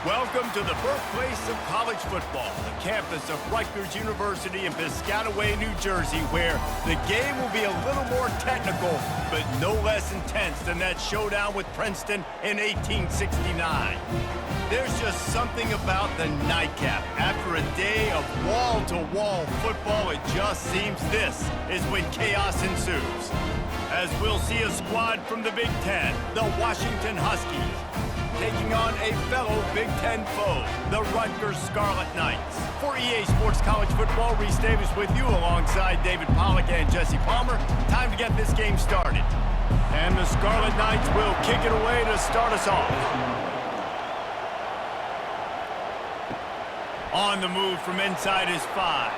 Welcome to the birthplace of college football, the campus of Rutgers University in Piscataway, New Jersey, where the game will be a little more technical, but no less intense than that showdown with Princeton in 1869. There's just something about the nightcap. After a day of wall-to-wall football, it just seems this is when chaos ensues. As we'll see a squad from the Big Ten, the Washington Huskies, taking on a fellow Big Ten foe, the Rutgers Scarlet Knights. For EA Sports College Football, Reese Davis with you alongside David Pollack and Jesse Palmer. Time to get this game started. And the Scarlet Knights will kick it away to start us off. On the move from inside his 5.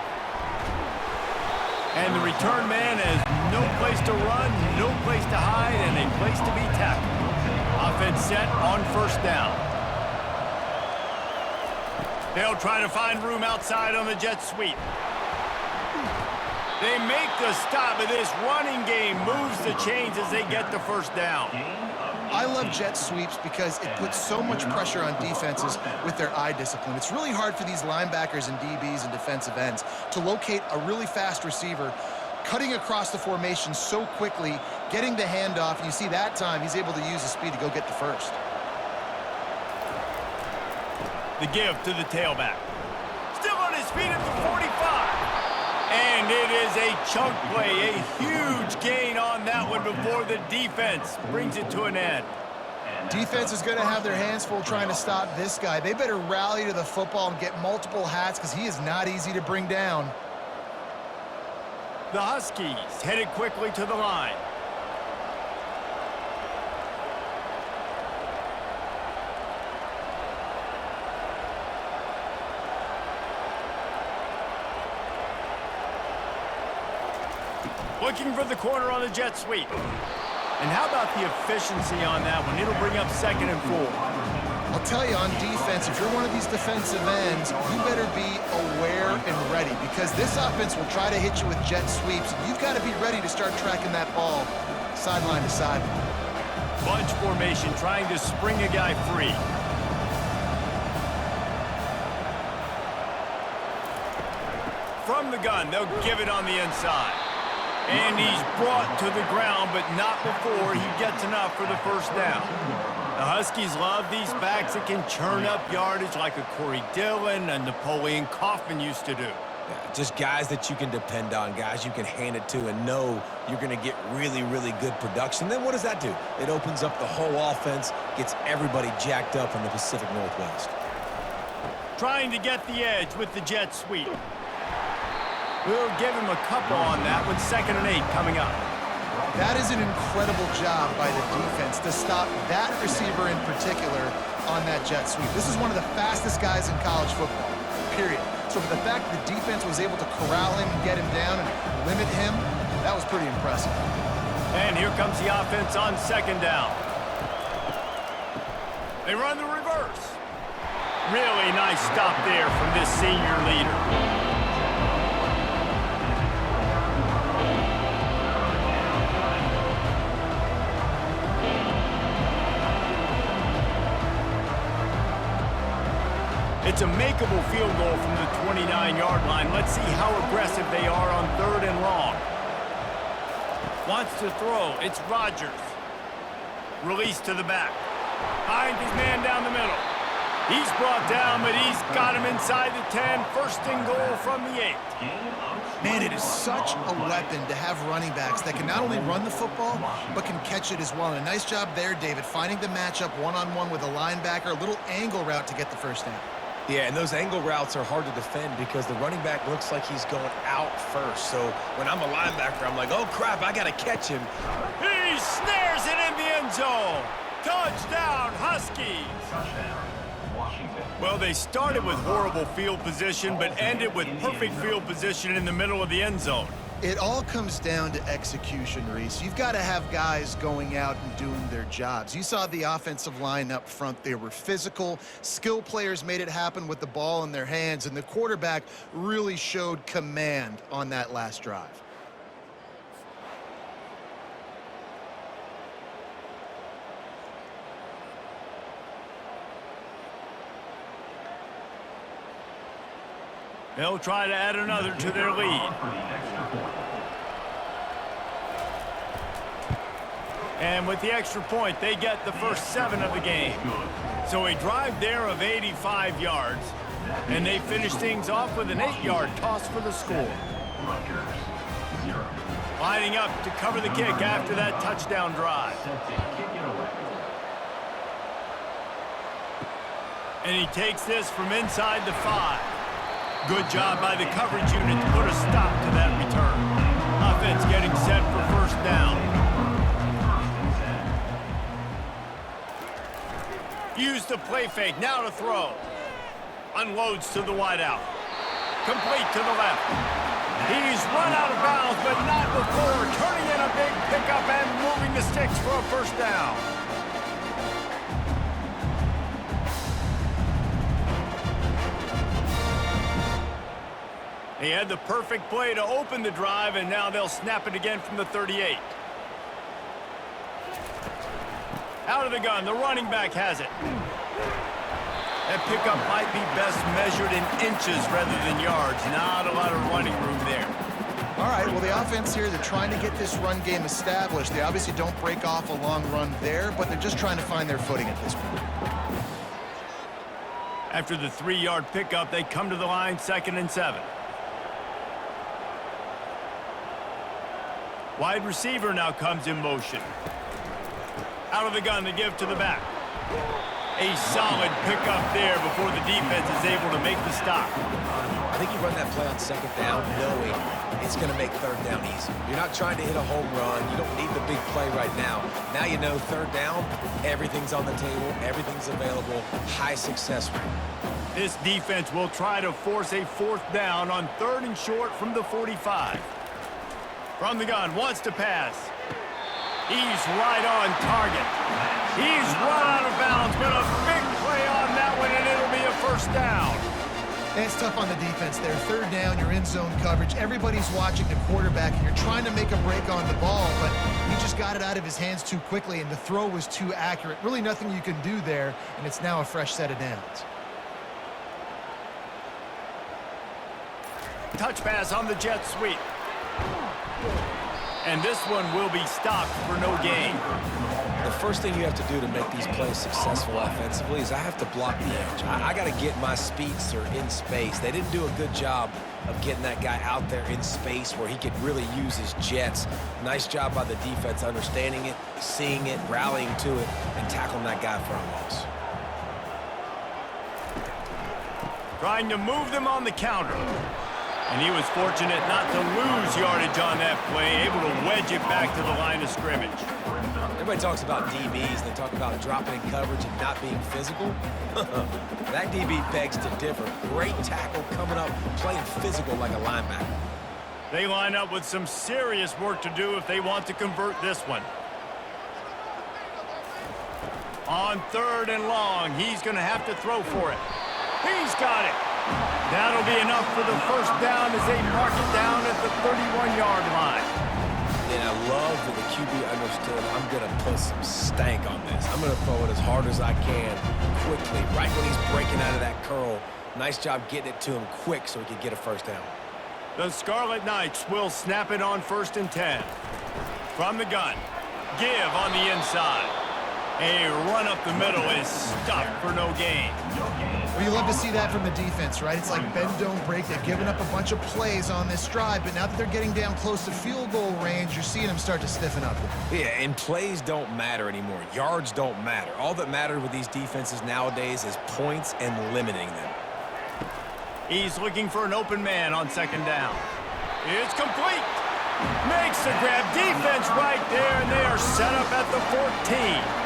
And the return man has no place to run, no place to hide, and a place to be tackled. Offense set on first down. They'll try to find room outside on the jet sweep. They make the stop, but this running game moves the chains as they get the first down. I love jet sweeps because it puts so much pressure on defenses with their eye discipline. It's really hard for these linebackers and DBs and defensive ends to locate a really fast receiver cutting across the formation so quickly, getting the handoff, and you see that time he's able to use his speed to go get the first. The give to the tailback. Still on his feet at the 45. And it is a chunk play, a huge gain on that one before the defense brings it to an end. Defense is going to have their hands full trying to stop this guy. They better rally to the football and get multiple hats because he is not easy to bring down. The Huskies headed quickly to the line. Looking for the corner on the jet sweep. And how about the efficiency on that one? It'll bring up 2nd and 4. I'll tell you, on defense, if you're one of these defensive ends, you better be aware and ready because this offense will try to hit you with jet sweeps. You've got to be ready to start tracking that ball sideline to sideline. Bunch formation trying to spring a guy free. From the gun, they'll give it on the inside. And he's brought to the ground, but not before he gets enough for the first down. The Huskies love these backs that can churn up yardage like a Corey Dillon and Napoleon Kaufman used to do. Yeah, just guys that you can depend on, guys you can hand it to and know you're going to get really, really good production. Then what does that do? It opens up the whole offense, gets everybody jacked up in the Pacific Northwest. Trying to get the edge with the jet sweep. We'll give him a couple on that with 2nd and 8 coming up. That is an incredible job by the defense to stop that receiver in particular on that jet sweep. This is one of the fastest guys in college football, period. So for the fact that the defense was able to corral him and get him down and limit him, that was pretty impressive. And here comes the offense on 2nd down. They run the reverse. Really nice stop there from this senior leader. It's a makeable field goal from the 29-yard line. Let's see how aggressive they are on 3rd and long. Wants to throw. It's Rogers. Release to the back. Finds his man down the middle. He's brought down, but he's got him inside the 10. 1st and goal from the 8. Man, it is such a weapon to have running backs that can not only run the football, but can catch it as well. And a nice job there, David, finding the matchup one-on-one with a linebacker, a little angle route to get the first down. Yeah, and those angle routes are hard to defend because the running back looks like he's going out first. So when I'm a linebacker, I'm like, oh, crap, I got to catch him. He snares it in the end zone. Touchdown, Huskies. Well, they started with horrible field position, but ended with perfect field position in the middle of the end zone. It all comes down to execution, Reese. You've got to have guys going out and doing their jobs. You saw the offensive line up front. They were physical. Skill players made it happen with the ball in their hands, and the quarterback really showed command on that last drive. They'll try to add another to their lead. And with the extra point, they get the first 7 of the game. So a drive there of 85 yards. And they finish things off with an 8-yard toss for the score. Lining up to cover the kick after that touchdown drive. And he takes this from inside the 5. Good job by the coverage unit to put a stop to that return. Offense getting set for first down. Use the play fake, now to throw. Unloads to the wideout. Complete to the left. He's run out of bounds, but not before turning in a big pickup and moving the sticks for a first down. He had the perfect play to open the drive, and now they'll snap it again from the 38. Out of the gun, the running back has it. That pickup might be best measured in inches rather than yards. Not a lot of running room there. All right, well, the offense here, they're trying to get this run game established. They obviously don't break off a long run there, but they're just trying to find their footing at this point. After the 3-yard pickup, they come to the line, 2nd and 7. Wide receiver now comes in motion. Out of the gun to give to the back. A solid pickup there before the defense is able to make the stop. I think you run that play on 2nd down knowing it's going to make 3rd down easy. You're not trying to hit a home run. You don't need the big play right now. Now you know 3rd down, everything's on the table, everything's available, high success rate. This defense will try to force a 4th down on 3rd and short from the 45. From the gun, wants to pass. He's right on target. He's run out of bounds, but a big play on that one, and it'll be a first down. And it's tough on the defense there. 3rd down, you're in zone coverage. Everybody's watching the quarterback, and you're trying to make a break on the ball, but he just got it out of his hands too quickly, and the throw was too accurate. Really nothing you can do there, and it's now a fresh set of downs. Touch pass on the jet sweep. And this one will be stopped for no gain. The first thing you have to do to make these plays successful offensively is I have to block the edge. I got to get my speedster in space. They didn't do a good job of getting that guy out there in space where he could really use his jets. Nice job by the defense understanding it, seeing it, rallying to it, and tackling that guy for a loss. Trying to move them on the counter. And he was fortunate not to lose yardage on that play, able to wedge it back to the line of scrimmage. Everybody talks about DBs. They talk about dropping in coverage and not being physical. That DB begs to differ. Great tackle coming up, playing physical like a linebacker. They line up with some serious work to do if they want to convert this one. On 3rd and long, he's going to have to throw for it. He's got it. That'll be enough for the first down as they mark it down at the 31-yard line. And I love that the QB understood I'm going to put some stank on this. I'm going to throw it as hard as I can quickly, right when he's breaking out of that curl. Nice job getting it to him quick so he could get a first down. The Scarlet Knights will snap it on 1st and 10. From the gun, give on the inside. A run up the middle is stopped for no gain. Well, you love to see that from the defense, right? It's like bend, don't break. They've given up a bunch of plays on this drive, but now that they're getting down close to field goal range, you're seeing them start to stiffen up. Yeah, and plays don't matter anymore. Yards don't matter. All that matters with these defenses nowadays is points and limiting them. He's looking for an open man on 2nd down. It's complete. Makes the grab. Defense right there, and they are set up at the 14.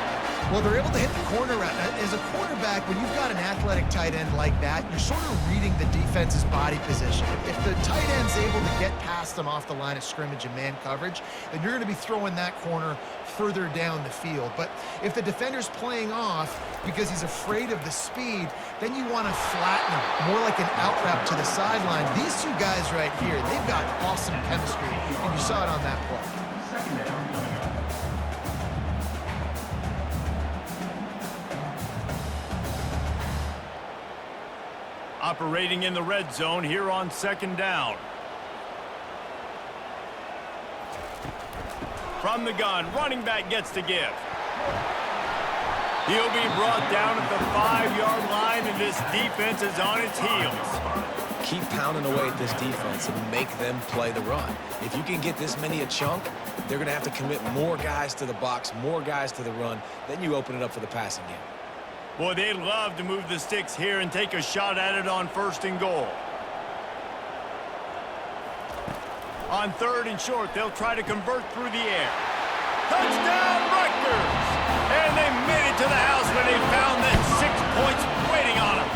Well, they're able to hit the corner route. As a quarterback, when you've got an athletic tight end like that, you're sort of reading the defense's body position. If the tight end's able to get past them off the line of scrimmage and man coverage, then you're going to be throwing that corner further down the field. But if the defender's playing off because he's afraid of the speed, then you want to flatten him, more like an out route to the sideline. These two guys right here, they've got awesome chemistry, and you saw it on that play. Operating in the red zone here on second down. From the gun, running back gets to give. He'll be brought down at the 5-yard line, and this defense is on its heels. Keep pounding away at this defense and make them play the run. If you can get this many a chunk, they're going to have to commit more guys to the box, more guys to the run. Then you open it up for the passing game. Boy, they'd love to move the sticks here and take a shot at it on 1st and goal. On 3rd and short, they'll try to convert through the air. Touchdown, Rutgers! And they made it to the house when they found that 6 points waiting on them.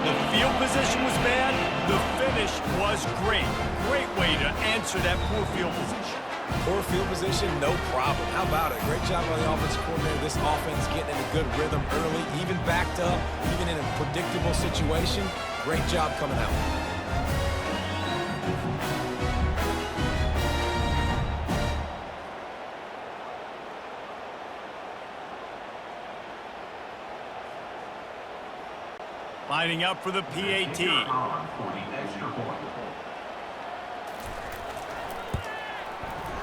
The field position was bad. The finish was great. Great way to answer that poor field position. Poor field position, no problem. How about it? Great job by the offensive coordinator. This offense getting in a good rhythm early, even backed up, even in a predictable situation. Great job coming out. Lining up for the PAT.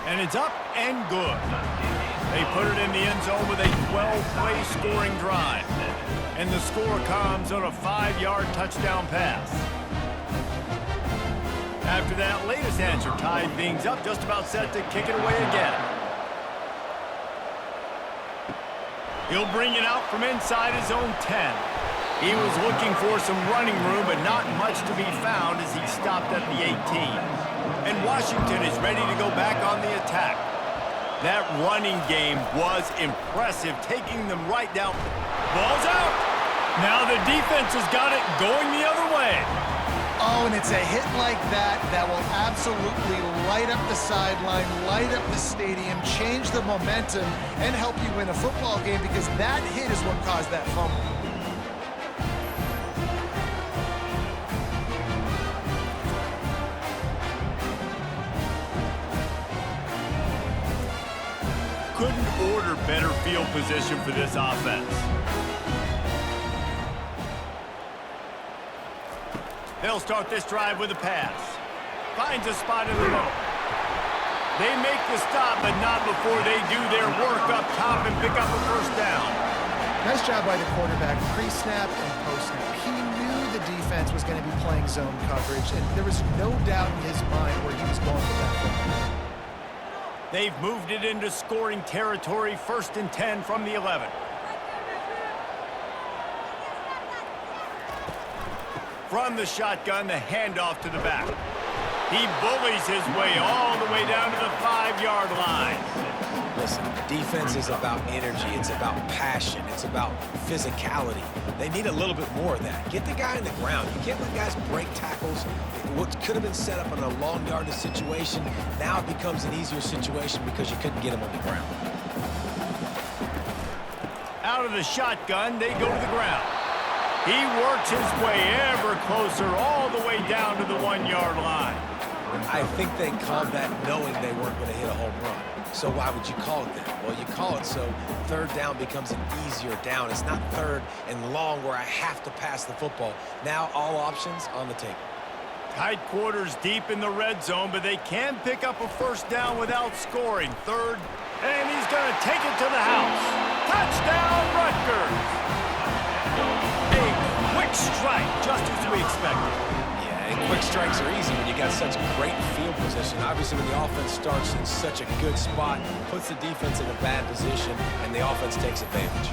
And it's up and good. They put it in the end zone with a 12-play scoring drive. And the score comes on a 5-yard touchdown pass. After that latest answer tied things up, just about set to kick it away again. He'll bring it out from inside his own 10. He was looking for some running room, but not much to be found as he stopped at the 18. And Washington is ready to go back on the attack. That running game was impressive, taking them right down. Ball's out. Now the defense has got it going the other way. Oh, and it's a hit like that that will absolutely light up the sideline, light up the stadium, change the momentum, and help you win a football game, because that hit is what caused that fumble. Couldn't order better field position for this offense. They'll start this drive with a pass. Finds a spot in the middle. They make the stop, but not before they do their work up top and pick up a 1st down. Nice job by the quarterback, pre-snap and post-snap. He knew the defense was going to be playing zone coverage, and there was no doubt in his mind where he was going with that football. They've moved it into scoring territory, 1st and 10 from the 11. From the shotgun, the handoff to the back. He bullies his way all the way down to the 5-yard line. Listen, defense is about energy. It's about passion. It's about physicality. They need a little bit more of that. Get the guy in the ground. You can't let guys break tackles. What could have been set up in a long yardage situation, now it becomes an easier situation because you couldn't get him on the ground. Out of the shotgun, they go to the ground. He works his way ever closer all the way down to the 1-yard line. I think they called that knowing they weren't going to hit a home run. So why would you call it that? Well, you call it so 3rd down becomes an easier down. It's not 3rd and long where I have to pass the football. Now all options on the table. Tight quarters deep in the red zone, but they can pick up a 1st down without scoring. 3rd, and he's going to take it to the house. Touchdown, Rutgers! A quick strike, just as we expected. Yeah, and quick strikes are easy when you got such great field position. Obviously, when the offense starts in such a good spot, puts the defense in a bad position, and the offense takes advantage.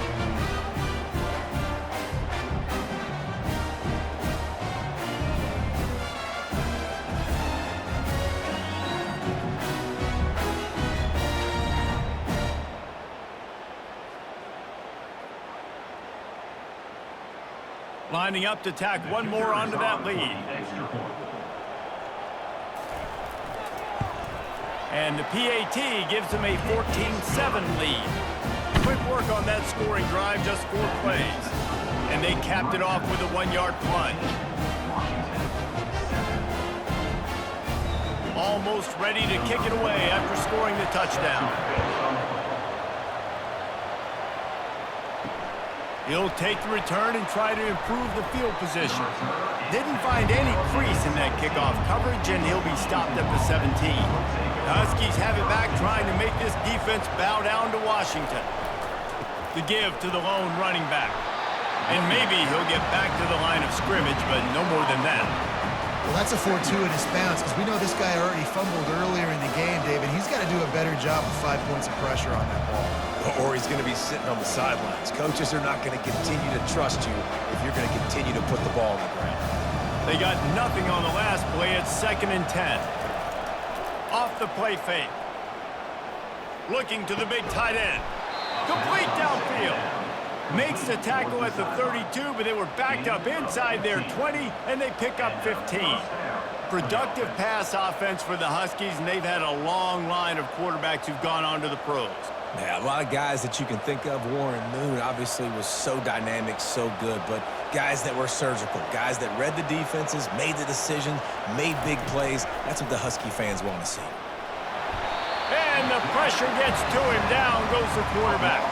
Lining up to tack one more onto that lead. And the PAT gives them a 14-7 lead. Quick work on that scoring drive, just 4 plays. And they capped it off with a 1-yard plunge. Almost ready to kick it away after scoring the touchdown. He'll take the return and try to improve the field position. Didn't find any crease in that kickoff coverage, and he'll be stopped at the 17. The Huskies have it back, trying to make this defense bow down to Washington. The give to the lone running back. And maybe he'll get back to the line of scrimmage, but no more than that. Well, that's a fortuitous bounce, because we know this guy already fumbled earlier in the game, David. He's got to do a better job with 5 points of pressure on that ball. Or he's going to be sitting on the sidelines. Coaches are not going to continue to trust you if you're going to continue to put the ball on the ground. They got nothing on the last play. It's 2nd and 10. Off the play fake. Looking to the big tight end. Complete downfield. Makes the tackle at the 32, but they were backed up inside their 20, and they pick up 15. Productive pass offense for the Huskies, and they've had a long line of quarterbacks who've gone on to the pros. Yeah, a lot of guys that you can think of. Warren Moon obviously was so dynamic, so good, but guys that were surgical, guys that read the defenses, made the decisions, made big plays. That's what the Husky fans want to see. And the pressure gets to him. Down goes the quarterback.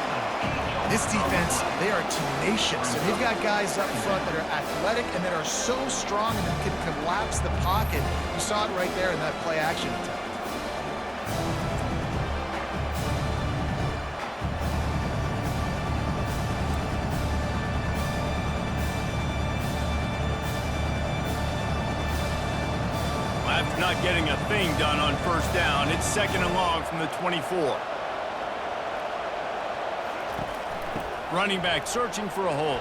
This defense, they are tenacious, and they've got guys up front that are athletic and that are so strong and that can collapse the pocket. You saw it right there in that play action attempt. After not getting a thing done on 1st down, it's 2nd and long from the 24. Running back searching for a hole.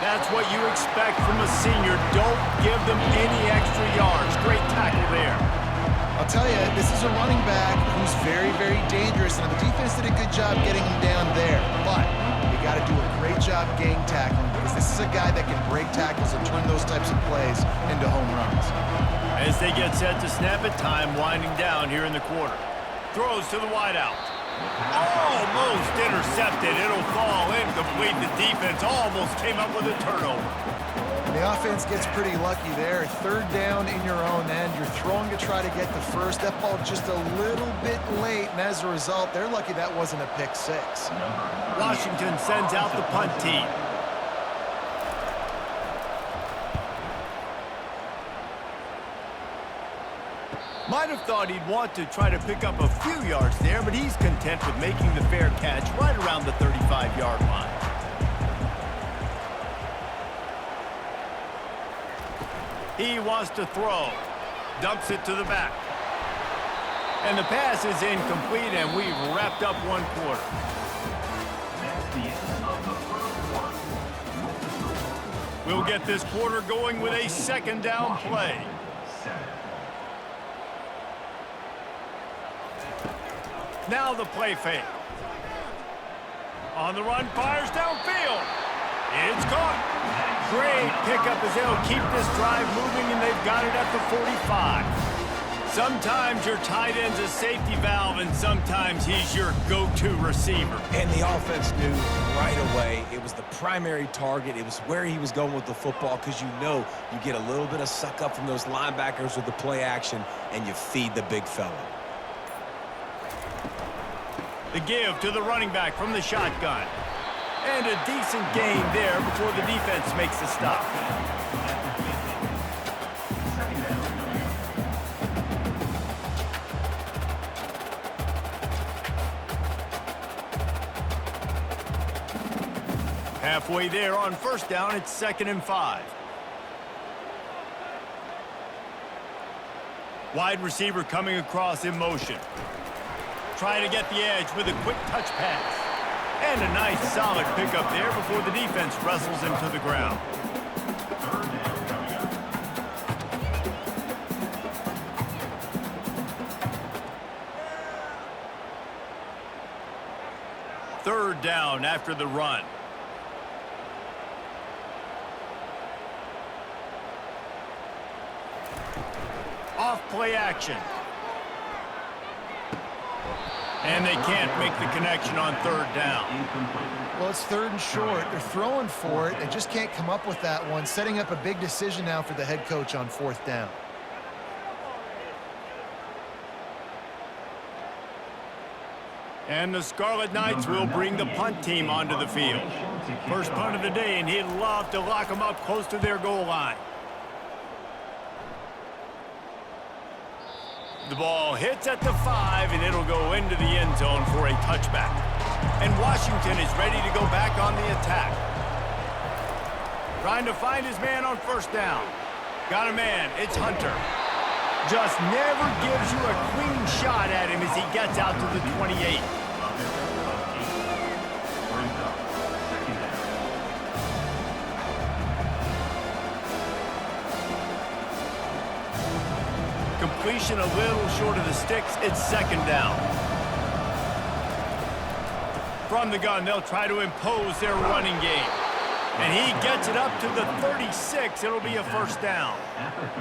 That's what you expect from a senior. Don't give them any extra yards. Great tackle there. I'll tell you, this is a running back who's very, very dangerous, and the defense did a good job getting him down there. But you got to do a great job gang tackling, because this is a guy that can break tackles and turn those types of plays into home runs. As they get set to snap it, time winding down here in the quarter. Throws to the wideout. Almost intercepted. It'll fall incomplete. The defense almost came up with a turnover. And the offense gets pretty lucky there. 3rd down in your own end. You're throwing to try to get the first. That ball just a little bit late, and as a result, they're lucky that wasn't a pick 6. Washington sends out the punt team. Might have thought he'd want to try to pick up a few yards there, but he's content with making the fair catch right around the 35-yard line. He wants to throw. Dumps it to the back. And the pass is incomplete, and we've wrapped up 1 quarter. We'll get this quarter going with a 2nd down play. Now the play fake. On the run, fires downfield. It's caught. Great pickup as they'll keep this drive moving, and they've got it at the 45. Sometimes your tight end's a safety valve, and sometimes he's your go-to receiver. And the offense knew right away it was the primary target. It was where he was going with the football, because you know you get a little bit of suck up from those linebackers with the play action, and you feed the big fella. The give to the running back from the shotgun. And a decent gain there before the defense makes the stop. Halfway there on 1st down, it's 2nd and 5. Wide receiver coming across in motion. Trying to get the edge with a quick touch pass. And a nice solid pickup there before the defense wrestles him to the ground. Third down after the run. Off play action. And they can't make the connection on 3rd down. Well, it's 3rd and short. They're throwing for it. They just can't come up with that one. Setting up a big decision now for the head coach on 4th down. And the Scarlet Knights will bring the punt team onto the field. First punt of the day, and he'd love to lock them up close to their goal line. The ball hits at the 5, and it'll go into the end zone for a touchback. And Washington is ready to go back on the attack. Trying to find his man on first down. Got a man. It's Hunter. Just never gives you a clean shot at him as he gets out to the 28. Completion a little short of the sticks. It's second down. From the gun, they'll try to impose their running game. And he gets it up to the 36. It'll be a first down.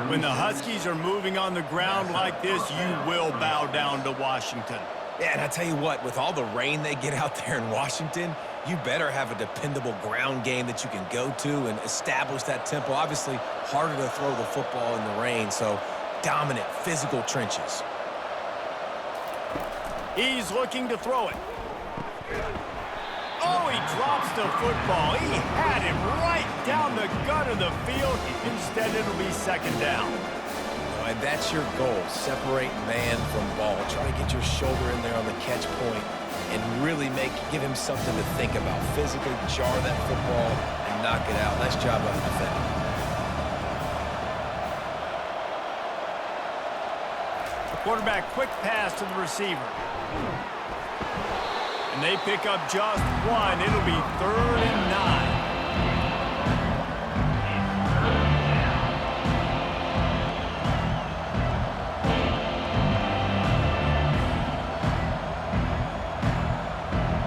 When the Huskies are moving on the ground like this, you will bow down to Washington. Yeah, and I tell you what, with all the rain they get out there in Washington, you better have a dependable ground game that you can go to and establish that tempo. Obviously, harder to throw the football in the rain, so dominant, physical trenches. He's looking to throw it. Oh, he drops the football. He had him right down the gut of the field. Instead, it'll be second down. And that's your goal, separate man from ball. Try to get your shoulder in there on the catch point and really give him something to think about. Physically jar that football and knock it out. Nice job by the defender. Quarterback, quick pass to the receiver. And they pick up just one. It'll be 3rd and 9.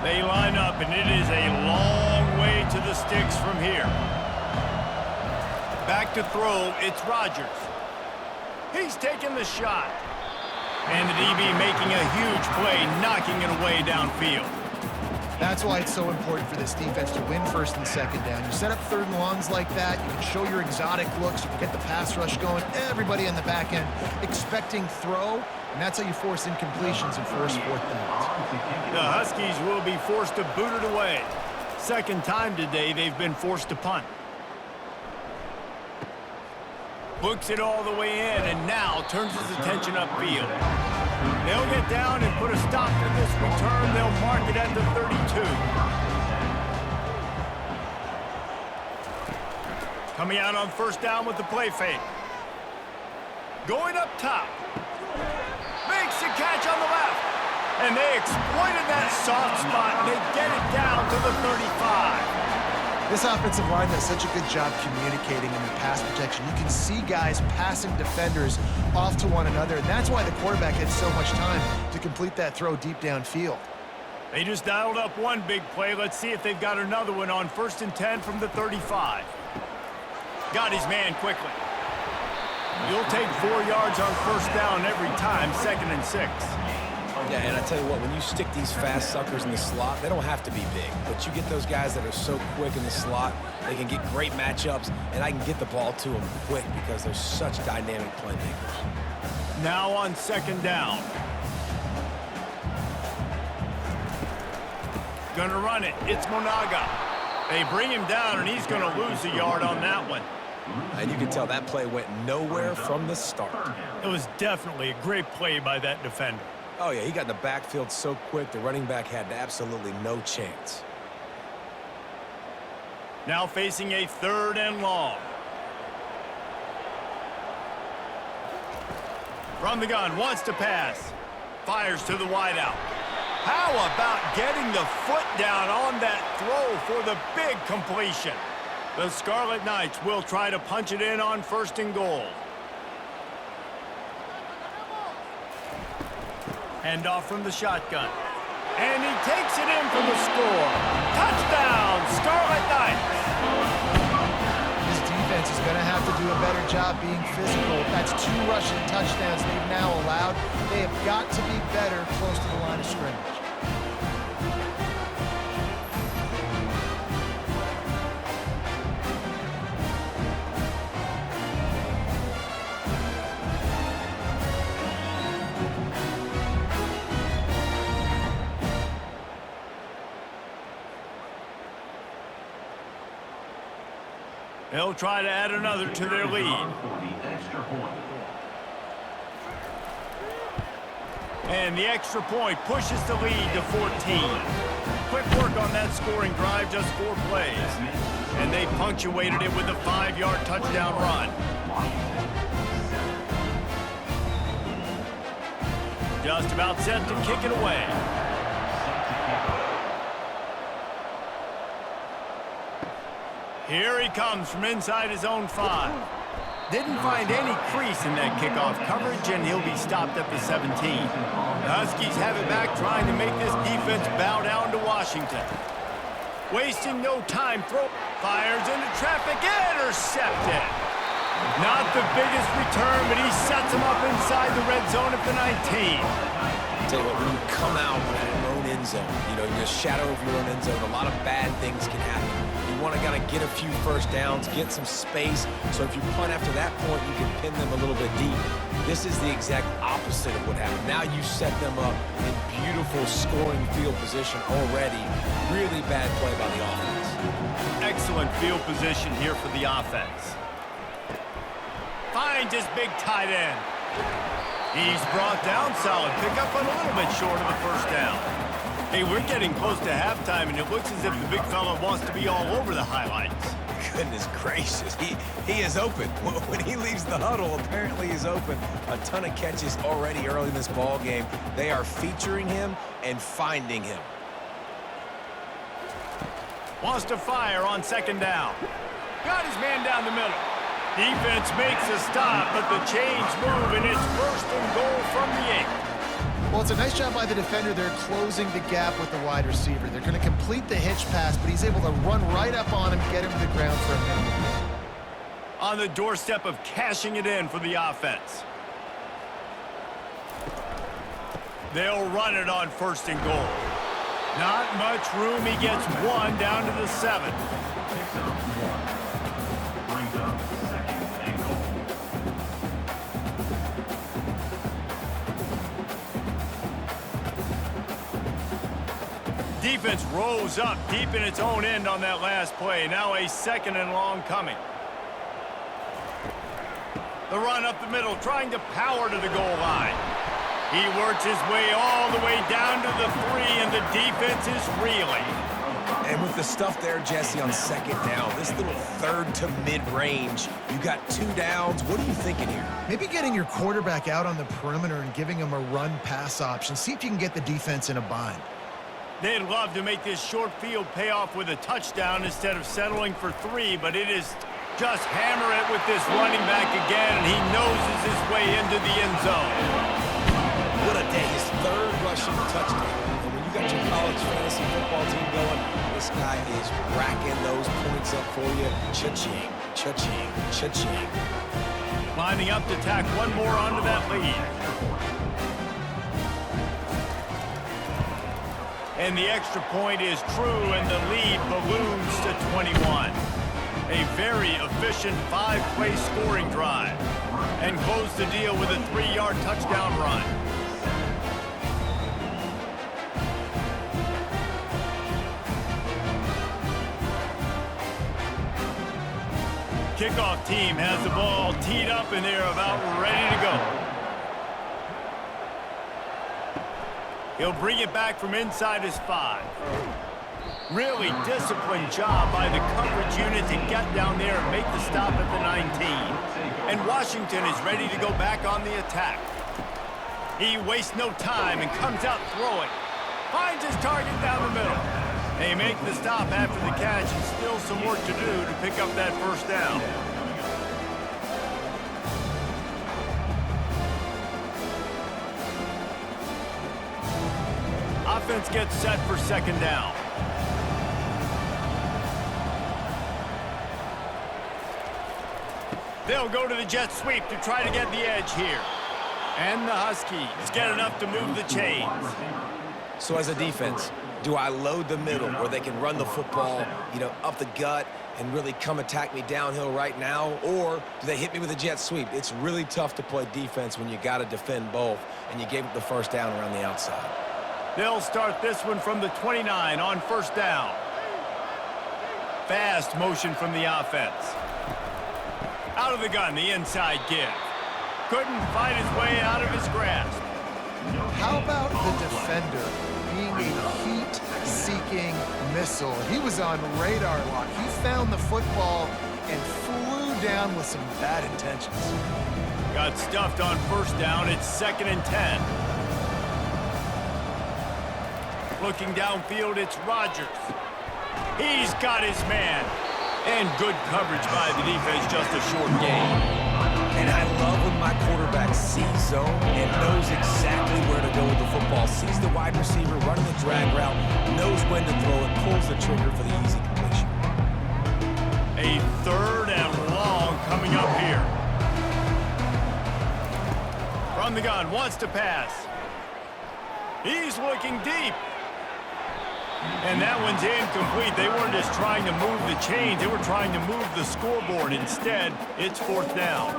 They line up, and it is a long way to the sticks from here. Back to throw, it's Rutgers. He's taking the shot. And the DB making a huge play, knocking it away downfield. That's why it's so important for this defense to win first and second down. You set up 3rd and longs like that, you can show your exotic looks, you can get the pass rush going, everybody on the back end expecting throw, and that's how you force incompletions and force 4th downs. The Huskies will be forced to boot it away. Second time today they've been forced to punt. Books it all the way in, and now turns his attention upfield. They'll get down and put a stop to this return. They'll mark it at the 32. Coming out on first down with the play fake. Going up top. Makes a catch on the left. And they exploited that soft spot. They get it down to the 35. This offensive line does such a good job communicating in the pass protection. You can see guys passing defenders off to one another, and that's why the quarterback had so much time to complete that throw deep downfield. They just dialed up one big play. Let's see if they've got another one on 1st and 10 from the 35. Got his man quickly. You'll take 4 yards on first down every time, 2nd and 6. Yeah, and I tell you what, when you stick these fast suckers in the slot, they don't have to be big. But you get those guys that are so quick in the slot, they can get great matchups, and I can get the ball to them quick because they're such dynamic playmakers. Now on 2nd down. Gonna run it. It's Monaga. They bring him down, and he's gonna lose a yard on that one. And you can tell that play went nowhere from the start. It was definitely a great play by that defender. Oh, yeah, he got in the backfield so quick, the running back had absolutely no chance. Now facing a 3rd and long. From the gun, wants to pass. Fires to the wideout. How about getting the foot down on that throw for the big completion? The Scarlet Knights will try to punch it in on 1st and goal. Hand off from the shotgun. And he takes it in for the score. Touchdown, Scarlet Knights! This defense is going to have to do a better job being physical. That's 2 rushing touchdowns they've now allowed. They have got to be better close to the line of scrimmage. They'll try to add another to their lead. And the extra point pushes the lead to 14. Quick work on that scoring drive, just 4 plays. And they punctuated it with a 5-yard touchdown run. Just about set to kick it away. Here he comes from inside his own 5. Didn't find any crease in that kickoff coverage, and he'll be stopped at the 17. The Huskies have it back, trying to make this defense bow down to Washington. Wasting no time, fires into traffic, intercepted. Not the biggest return, but he sets him up inside the red zone at the 19. Tell you what, when you come out of your own end zone, you know, you're a shadow of your own end zone, a lot of bad things can happen. You want to kind of get a few first downs, get some space, so if you punt after that point, you can pin them a little bit deep. This is the exact opposite of what happened. Now you set them up in beautiful scoring field position already. Really bad play by the offense. Excellent field position here for the offense. Finds his big tight end. He's brought down, solid pickup, but a little bit short of the first down. Hey, we're getting close to halftime, and it looks as if the big fella wants to be all over the highlights. Goodness gracious, he is open. When he leaves the huddle, apparently he's open. A ton of catches already early in this ball game. They are featuring him and finding him. Wants to fire on second down. Got his man down the middle. Defense makes a stop, but the chains move, and it's 1st and goal from the 8. Well, it's a nice job by the defender. They're closing the gap with the wide receiver. They're going to complete the hitch pass, but he's able to run right up on him, get him to the ground for a minute. On the doorstep of cashing it in for the offense. They'll run it on 1st and goal. Not much room. He gets 1 down to the 7. Defense rolls up deep in its own end on that last play. Now a 2nd and long coming. The run up the middle, trying to power to the goal line. He works his way all the way down to the 3, and the defense is reeling. And with the stuff there, Jesse, on 2nd down, this little 3rd to mid-range, you got 2 downs. What are you thinking here? Maybe getting your quarterback out on the perimeter and giving him a run-pass option. See if you can get the defense in a bind. They'd love to make this short field pay off with a touchdown instead of settling for 3, but it is just hammer it with this running back again, and he noses his way into the end zone. What a day. His 3rd rushing touchdown. And when you got your college fantasy football team going, this guy is racking those points up for you. Cha-ching, cha-ching, cha-ching. Lining up to tack one more onto that lead. And the extra point is true, and the lead balloons to 21. A very efficient 5-play scoring drive. And close the deal with a 3-yard touchdown run. Kickoff team has the ball teed up, and they're about ready to go. He'll bring it back from inside his 5. Really disciplined job by the coverage unit to get down there and make the stop at the 19. And Washington is ready to go back on the attack. He wastes no time and comes out throwing. Finds his target down the middle. They make the stop after the catch, and still some work to do to pick up that 1st down. Offense gets set for 2nd down. They'll go to the jet sweep to try to get the edge here. And the Huskies get enough to move the chains. So as a defense, do I load the middle where they can run the football, you know, up the gut and really come attack me downhill right now? Or do they hit me with a jet sweep? It's really tough to play defense when you got to defend both, and you gave up the 1st down around the outside. They'll start this one from the 29 on 1st down. fast motion from the offense. Out of the gun, the inside give. Couldn't fight his way out of his grasp. How about the defender being a heat-seeking missile? He was on radar lock. He found the football and flew down with some bad intentions. Got stuffed on first down. It's 2nd and 10. Looking downfield, it's Rutgers. He's got his man. And good coverage by the defense, just a short gain. And I love when my quarterback sees zone and knows exactly where to go with the football. Sees the wide receiver running the drag route, knows when to throw it, pulls the trigger for the easy completion. A 3rd and long coming up here. From the gun, wants to pass. He's looking deep. And that one's incomplete. They weren't just trying to move the chains. They were trying to move the scoreboard. Instead, it's 4th down.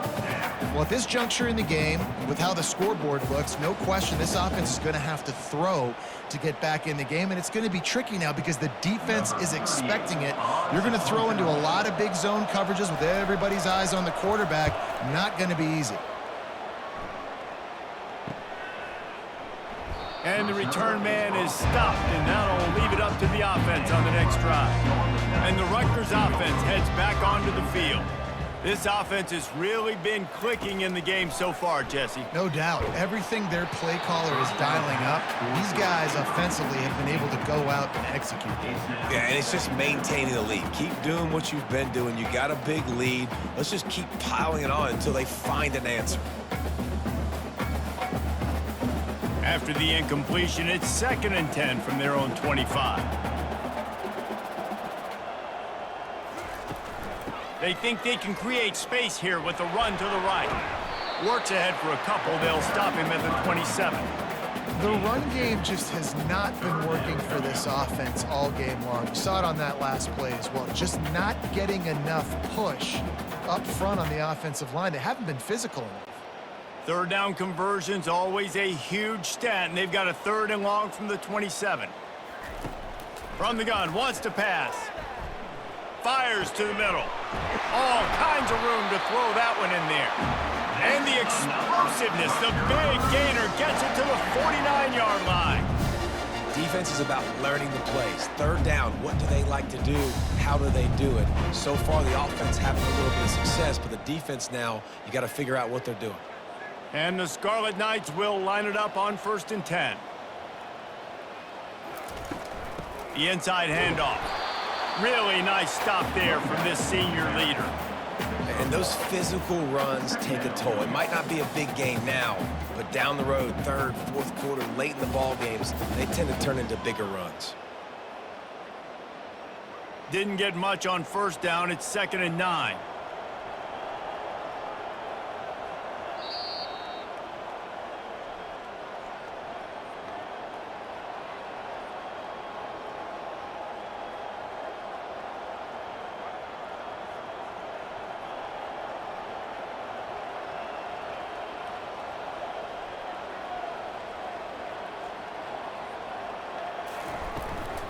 Well, at this juncture in the game, with how the scoreboard looks, no question this offense is going to have to throw to get back in the game, and it's going to be tricky now because the defense is expecting it. You're going to throw into a lot of big zone coverages with everybody's eyes on the quarterback. Not going to be easy. And the return man is stopped, and now will leave it up to the offense on the next drive. And the Rutgers offense heads back onto the field. This offense has really been clicking in the game so far, Jesse. No doubt. Everything their play caller is dialing up, these guys offensively have been able to go out and execute. Yeah, and it's just maintaining the lead. Keep doing what you've been doing. You got a big lead. Let's just keep piling it on until they find an answer. After the incompletion, it's 2nd and 10 from their own 25. They think they can create space here with a run to the right. Works ahead for a couple. They'll stop him at the 27. The run game just has not been working for this offense all game long. You saw it on that last play as well. Just not getting enough push up front on the offensive line. They haven't been physical enough. 3rd down conversion's always a huge stat, and they've got a 3rd and long from the 27. From the gun, wants to pass. Fires to the middle. All kinds of room to throw that one in there. And the explosiveness, the big gainer gets it to the 49-yard line. Defense is about learning the plays. 3rd down, what do they like to do? How do they do it? So far, the offense having a little bit of success, but the defense now, you got to figure out what they're doing. And the Scarlet Knights will line it up on 1st and 10. The inside handoff. Really nice stop there from this senior leader. And those physical runs take a toll. It might not be a big game now, but down the road, 3rd, 4th quarter, late in the ball games, they tend to turn into bigger runs. Didn't get much on 1st down. It's 2nd and 9.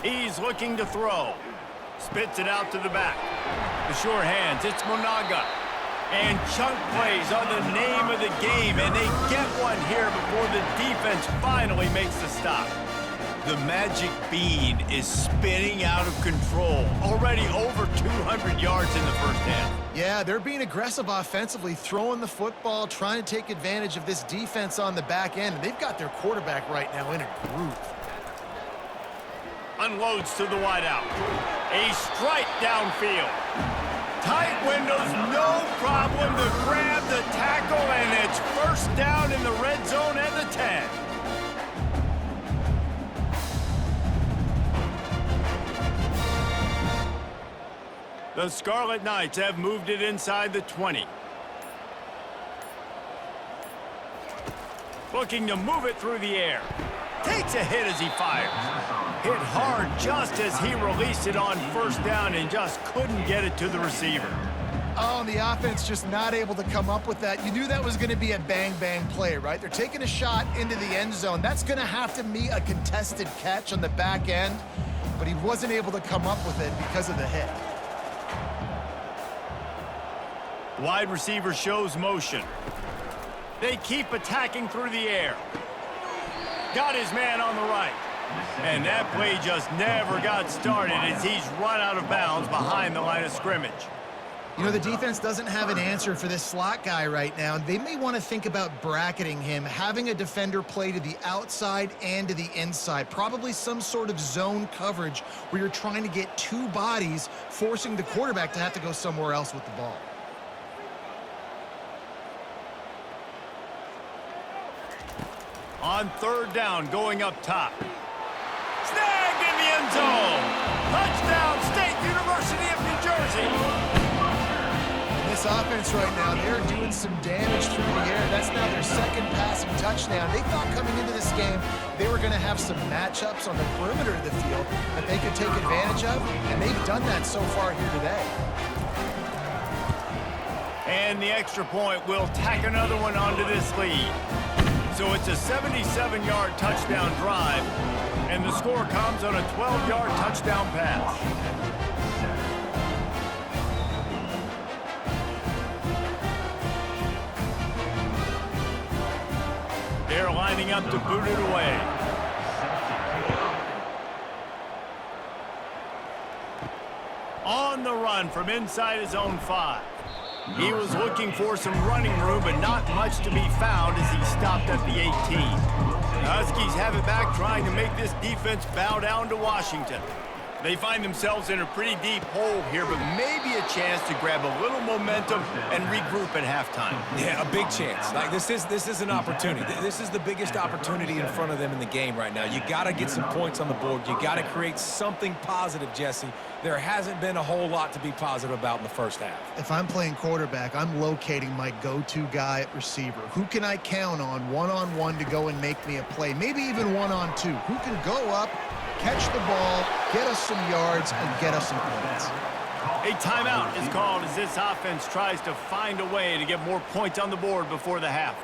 He's looking to throw. Spits it out to the back. The sure hands, it's Monaga. And chunk plays are the name of the game, and they get one here before the defense finally makes the stop. The magic bean is spinning out of control. Already over 200 yards in the first half. Yeah, they're being aggressive offensively, throwing the football, trying to take advantage of this defense on the back end. They've got their quarterback right now in a groove. Unloads to the wideout. A strike downfield. Tight windows, no problem to grab the tackle, and it's 1st down in the red zone at the 10. The Scarlet Knights have moved it inside the 20. Looking to move it through the air. Takes a hit as he fires. Hit hard just as he released it on 1st down and just couldn't get it to the receiver. Oh, and the offense just not able to come up with that. You knew that was going to be a bang-bang play, right? They're taking a shot into the end zone. That's going to have to be a contested catch on the back end, but he wasn't able to come up with it because of the hit. Wide receiver shows motion. They keep attacking through the air. Got his man on the right. And that play just never got started as he's run out of bounds behind the line of scrimmage. You know, the defense doesn't have an answer for this slot guy right now. They may want to think about bracketing him, having a defender play to the outside and to the inside. Probably some sort of zone coverage where you're trying to get two bodies, forcing the quarterback to have to go somewhere else with the ball. On third down, going up top. Snagged in the end zone. Touchdown, State University of New Jersey. This offense right now, they're doing some damage through the air. That's now their second passing touchdown. They thought coming into this game they were going to have some matchups on the perimeter of the field that they could take advantage of, and they've done that so far here today. And the extra point will tack another one onto this lead. So it's a 77-yard touchdown drive, and the score comes on a 12-yard touchdown pass. They're lining up to boot it away. On the run from inside his own 5. He was looking for some running room, but not much to be found as he stopped at the 18. The Huskies have it back, trying to make this defense bow down to Washington. They find themselves in a pretty deep hole here, but maybe a chance to grab a little momentum and regroup at halftime. Yeah, a big chance. Like this is an opportunity. This is the biggest opportunity in front of them in the game right now. You got to get some points on the board. You got to create something positive, Jesse. There hasn't been a whole lot to be positive about in the first half. If I'm playing quarterback, I'm locating my go-to guy at receiver. Who can I count on one-on-one to go and make me a play? Maybe even one-on-two. Who can go up, catch the ball, get us some yards, and get us some points? A timeout is called as this offense tries to find a way to get more points on the board before the half.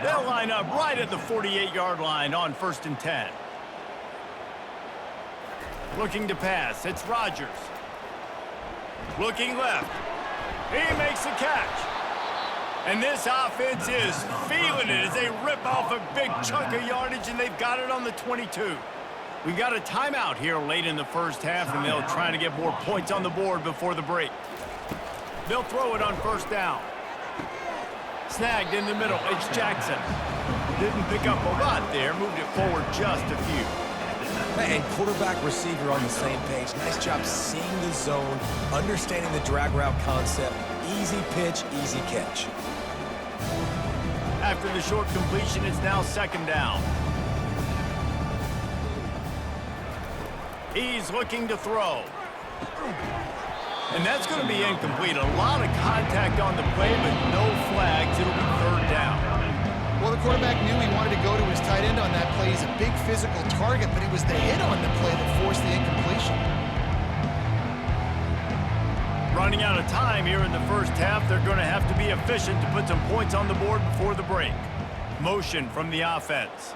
They'll line up right at the 48-yard line on 1st and 10. Looking to pass, it's Rutgers. Looking left. He makes the catch. And this offense is feeling it as they rip off a big chunk of yardage, and they've got it on the 22. We've got a timeout here late in the first half, and they'll try to get more points on the board before the break. They'll throw it on 1st down. Snagged in the middle, it's Jackson. Didn't pick up a lot there, moved it forward just a few. And quarterback, receiver on the same page. Nice job seeing the zone, understanding the drag route concept. Easy pitch, easy catch. After the short completion, it's now 2nd down. He's looking to throw. And that's going to be incomplete. A lot of contact on the play, but no flags. It'll be 3rd down. Well, the quarterback knew he wanted to go to his tight end on that play. He's a big physical target, but it was the hit on the play that forced the incompletion. Running out of time here in the first half, they're going to have to be efficient to put some points on the board before the break. Motion from the offense.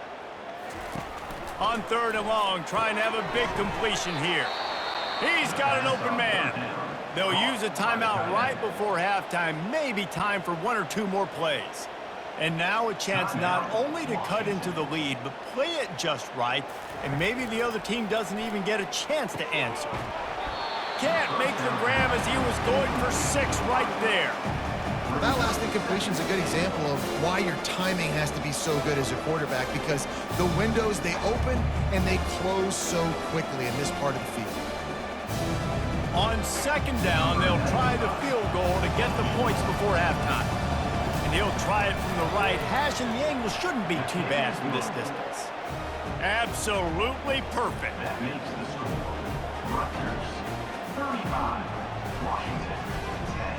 On 3rd and long, trying to have a big completion here. He's got an open man. They'll use a timeout right before halftime, maybe time for 1 or 2 more plays. And now a chance not only to cut into the lead, but play it just right, and maybe the other team doesn't even get a chance to answer. Can't make the grab as he was going for 6 right there. Well, that last incompletion is a good example of why your timing has to be so good as a quarterback, because the windows, they open and they close so quickly in this part of the field. On 2nd down, they'll try the field goal to get the points before halftime. And he'll try it from the right hash, and the angle shouldn't be too bad from this distance. Absolutely perfect. That makes the score Rutgers 35, Washington 10.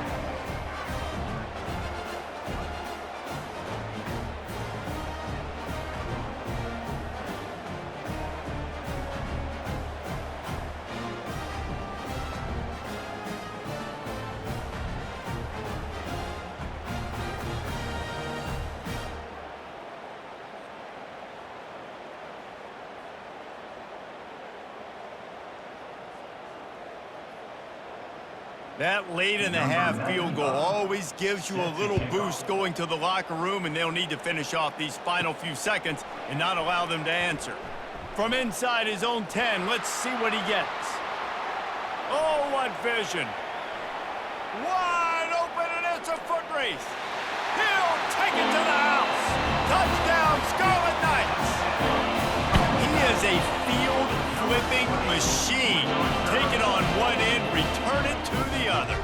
That late in the half field goal always gives you a little boost going to the locker room, and they'll need to finish off these final few seconds and not allow them to answer. From inside his own 10, let's see what he gets. Oh, what vision. Wide open, and it's a foot race. He'll take it to the house. Touchdown, Scarlet Knights. He is a field-flipping machine. Take it on one end, return it to the other.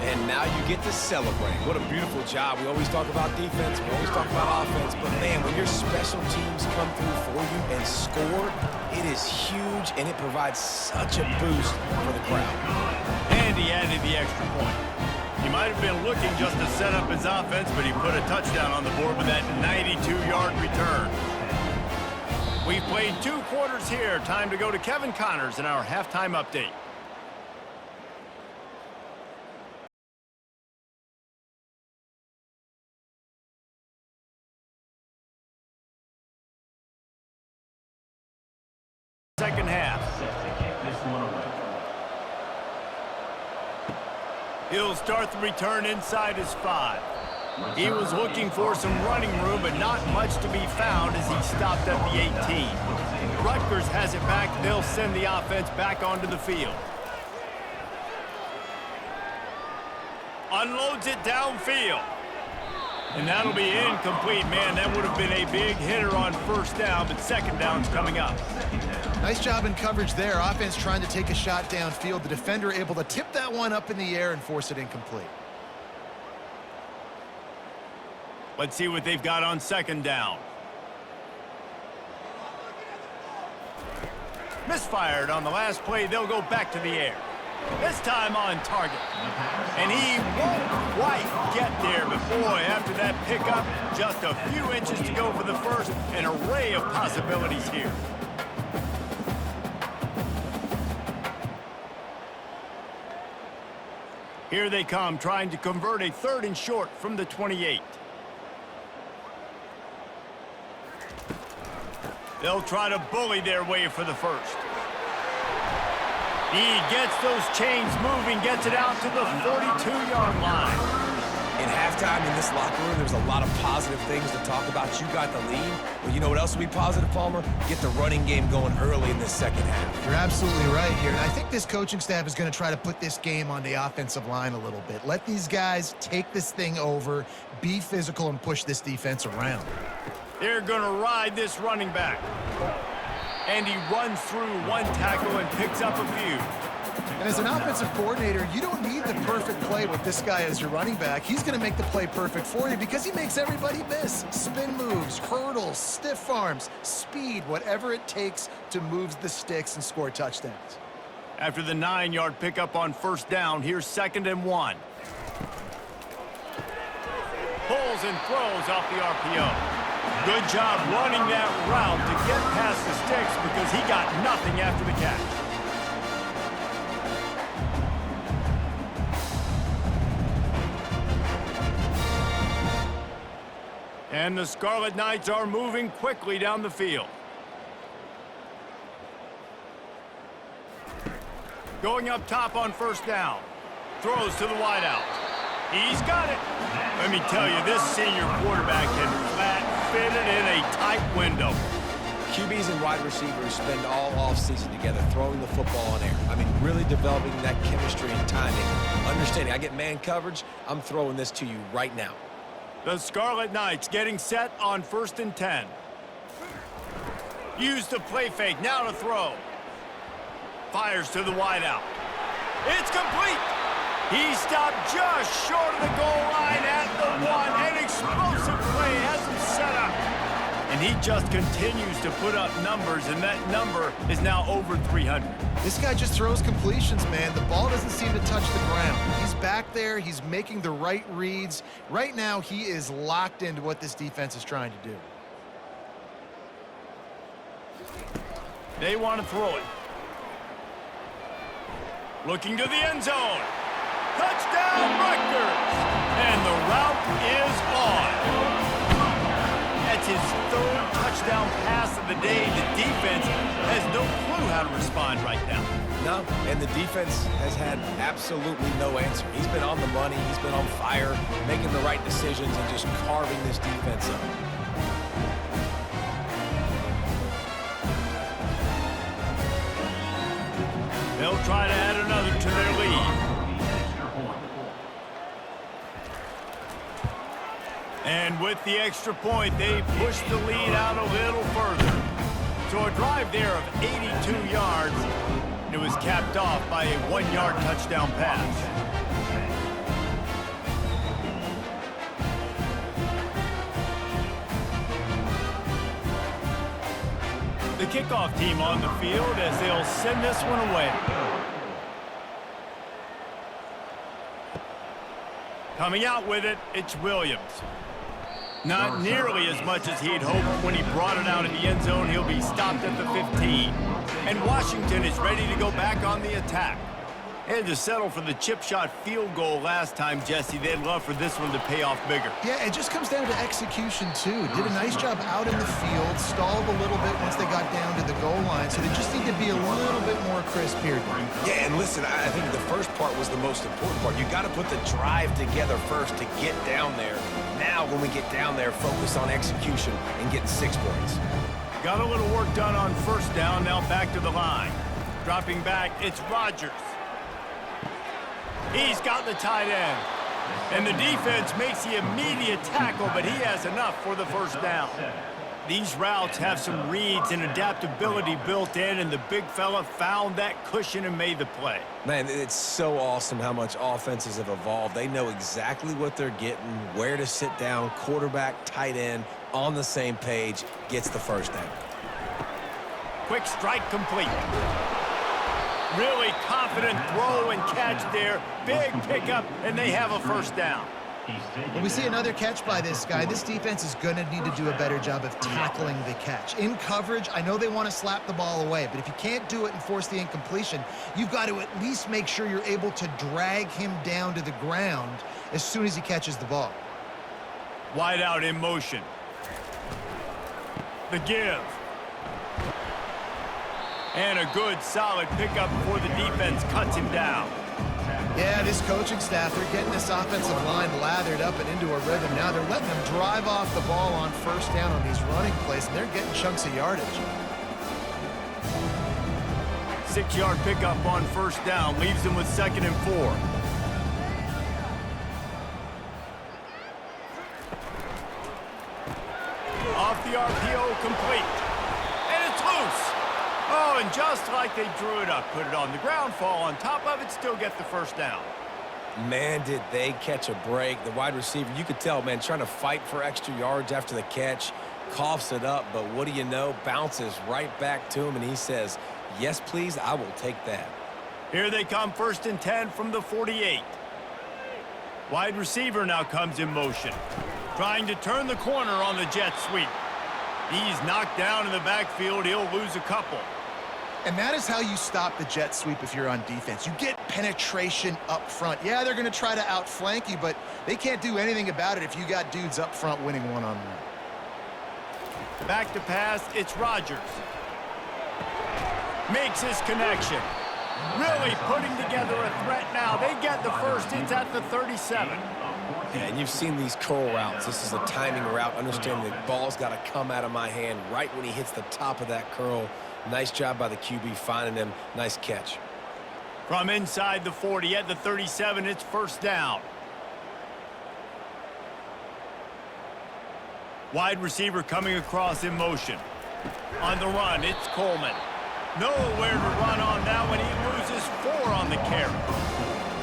And now you get to celebrate. What a beautiful job. We always talk about defense, we always talk about offense, but man, when your special teams come through for you and score, it is huge, and it provides such a boost for the crowd. And he added the extra point. He might have been looking just to set up his offense, but he put a touchdown on the board with that 92-yard return. We've played 2 quarters here. Time to go to Kevin Connors in our halftime update. Second half. He'll start the return inside his 5. He was looking for some running room, but not much to be found as he stopped at the 18. Rutgers has it back. They'll send the offense back onto the field. Unloads it downfield. And that'll be incomplete. Man, that would have been a big hitter on first down, but second down's coming up. Nice job in coverage there. Offense trying to take a shot downfield. The defender able to tip that one up in the air and force it incomplete. Let's see what they've got on second down. Misfired on the last play. They'll go back to the air. This time on target. And he won't quite get there, but boy, after that pickup, just a few inches to go for the first. An array of possibilities here. Here they come, trying to convert a 3rd and short from the 28. They'll try to bully their way for the first. He gets those chains moving, gets it out to the 42-yard line. In halftime in this locker room, there's a lot of positive things to talk about. You got the lead, but you know what else will be positive, Palmer? Get the running game going early in this second half. You're absolutely right here. And I think this coaching staff is going to try to put this game on the offensive line a little bit. Let these guys take this thing over, be physical, and push this defense around. They're going to ride this running back. And he runs through one tackle and picks up a few. And as an offensive coordinator, you don't need the perfect play with this guy as your running back. He's going to make the play perfect for you because he makes everybody miss. Spin moves, hurdles, stiff arms, speed, whatever it takes to move the sticks and score touchdowns. After the 9-yard pickup on first down, here's 2nd and 1. Pulls and throws off the RPO. Good job running that route to get past the sticks because he got nothing after the catch. And the Scarlet Knights are moving quickly down the field. Going up top on first down. Throws to the wideout. He's got it. Let me tell you, this senior quarterback can flat fit it in a tight window. QBs and wide receivers spend all offseason together throwing the football in air. I mean, really developing that chemistry and timing. Understanding, I get man coverage, I'm throwing this to you right now. The Scarlet Knights getting set on 1st and 10. Use the play fake, now to throw. Fires to the wideout. It's complete. He stopped just short of the goal line at the 1. An explosive play has him set up. And he just continues to put up numbers, and that number is now over 300. This guy just throws completions, man. The ball doesn't seem to touch the ground. He's back there. He's making the right reads. Right now, he is locked into what this defense is trying to do. They want to throw it. Looking to the end zone. Touchdown, Rutgers! And the route is on. That's his 3rd touchdown pass of the day. The defense has no clue how to respond right now. No, and the defense has had absolutely no answer. He's been on the money, he's been on fire, making the right decisions and just carving this defense up. They'll try to add another to their lead. And with the extra point, they push the lead out a little further. So a drive there of 82 yards. It was capped off by a 1-yard touchdown pass. The kickoff team on the field as they'll send this one away. Coming out with it, it's Williams. Not nearly as much as he'd hoped when he brought it out in the end zone. He'll be stopped at the 15. And Washington is ready to go back on the attack. And to settle for the chip shot field goal last time, Jesse, they'd love for this one to pay off bigger. Yeah, it just comes down to execution, too. Did a nice job out in the field, stalled a little bit once they got down to the goal line, so they just need to be a little bit more crisp here. Yeah, and listen, I think the first part was the most important part. You got to put the drive together first to get down there. Now, when we get down there, focus on execution and getting 6 points. Got a little work done on first down, now back to the line. Dropping back, it's Rutgers. He's got the tight end. And the defense makes the immediate tackle, but he has enough for the first down. These routes have some reads and adaptability built in, and the big fella found that cushion and made the play. Man, it's so awesome how much offenses have evolved. They know exactly what they're getting, where to sit down, quarterback, tight end, on the same page, gets the first down. Quick strike complete. Really confident throw and catch there. Big pickup, and they have a first down. When we see another catch by this guy, this defense is going to need to do a better job of tackling the catch. In coverage, I know they want to slap the ball away, but if you can't do it and force the incompletion, you've got to at least make sure you're able to drag him down to the ground as soon as he catches the ball. Wide out in motion. The give. And a good, solid pickup before the defense cuts him down. Yeah, this coaching staff, they're getting this offensive line lathered up and into a rhythm. Now they're letting them drive off the ball on first down on these running plays, and they're getting chunks of yardage. 6-yard pickup on first down leaves them with 2nd and 4. Off the RPO, complete. And it's loose. Oh, and just like they drew it up, put it on the ground, fall on top of it, still get the first down. Man, did they catch a break. The wide receiver, you could tell, man, trying to fight for extra yards after the catch, coughs it up, but what do you know? Bounces right back to him, and he says, yes, please, I will take that. Here they come, 1st and 10 from the 48. Wide receiver now comes in motion, trying to turn the corner on the jet sweep. He's knocked down in the backfield. He'll lose a couple. And that is how you stop the jet sweep if you're on defense. You get penetration up front. Yeah, they're going to try to outflank you, but they can't do anything about it if you got dudes up front winning one-on-one. Back to pass, it's Rutgers. Makes his connection. Really putting together a threat now. They get the first. It's at the 37. Yeah, and you've seen these curl routes. This is a timing route. Understand the ball's got to come out of my hand right when he hits the top of that curl. Nice job by the QB finding him. Nice catch. From inside the 40 at the 37, it's first down. Wide receiver coming across in motion. On the run, it's Coleman. Nowhere to run on that one. He loses 4 on the carry.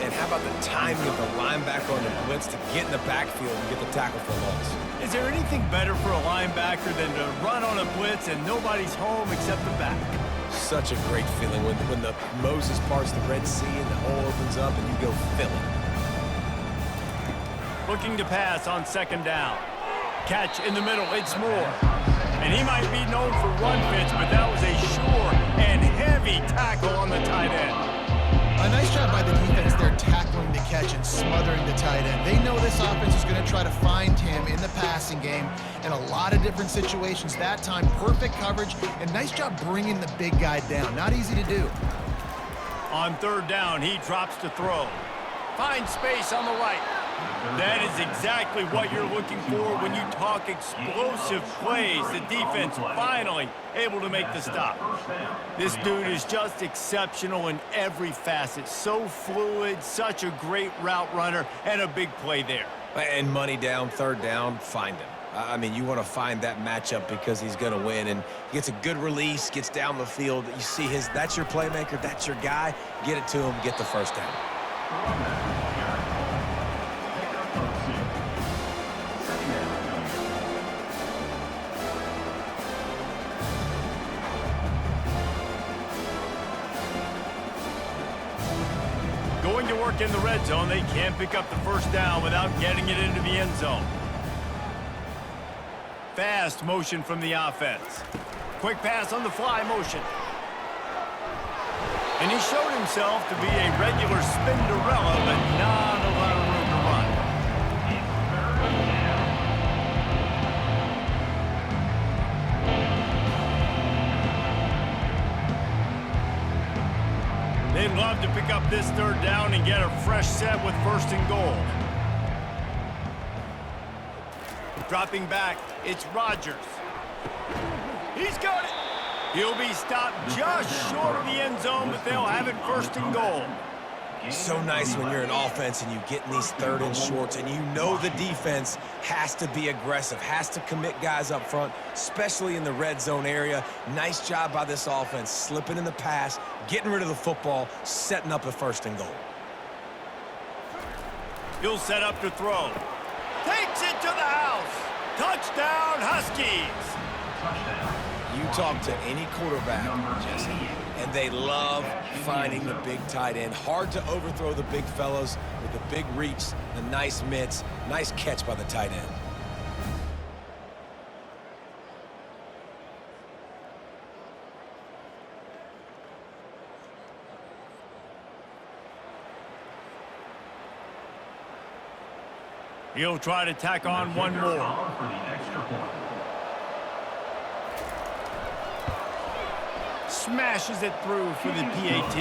And how about the timing of the linebacker on the blitz to get in the backfield and get the tackle for loss? Is there anything better for a linebacker than to run on a blitz and nobody's home except the back? Such a great feeling when the Moses parts the Red Sea and the hole opens up and you go fill it. Looking to pass on 2nd down. Catch in the middle, it's Moore. And he might be known for run fits, but that was a sure and heavy tackle on the tight end. A nice job by the defense there tackling the catch and smothering the tight end. They know this offense is going to try to find him in the passing game in a lot of different situations. That time, perfect coverage, and nice job bringing the big guy down. Not easy to do. On third down, he drops to throw. Finds space on the right. That is exactly what you're looking for when you talk explosive plays. The defense finally able to make the stop. This dude is just exceptional in every facet. So fluid, such a great route runner, and a big play there. And money down, third down, find him. I mean, you want to find that matchup because he's going to win, and he gets a good release, gets down the field. You see that's your playmaker, that's your guy. Get it to him, get the first down. Going to work in the red zone, they can't pick up the first down without getting it into the end zone. Fast motion from the offense. Quick pass on the fly motion. And he showed himself to be a regular Spinderella, but not a lot of room to run. They'd love to pick up this third down and get a fresh set with first and goal. Dropping back, it's Rutgers. He's got it. He'll be stopped just short of the end zone, but they'll have it first and goal. So nice when you're an offense and you get in these third and shorts and you know the defense has to be aggressive, has to commit guys up front, especially in the red zone area. Nice job by this offense, slipping in the pass, getting rid of the football, setting up a first and goal. He'll set up to throw. Takes it to the house. Touchdown, Huskies. You talk to any quarterback, Jesse, and they love finding the big tight end. Hard to overthrow the big fellas with the big reach, the nice mitts, nice catch by the tight end. He'll try to tack on one more. Smashes it through for the PAT.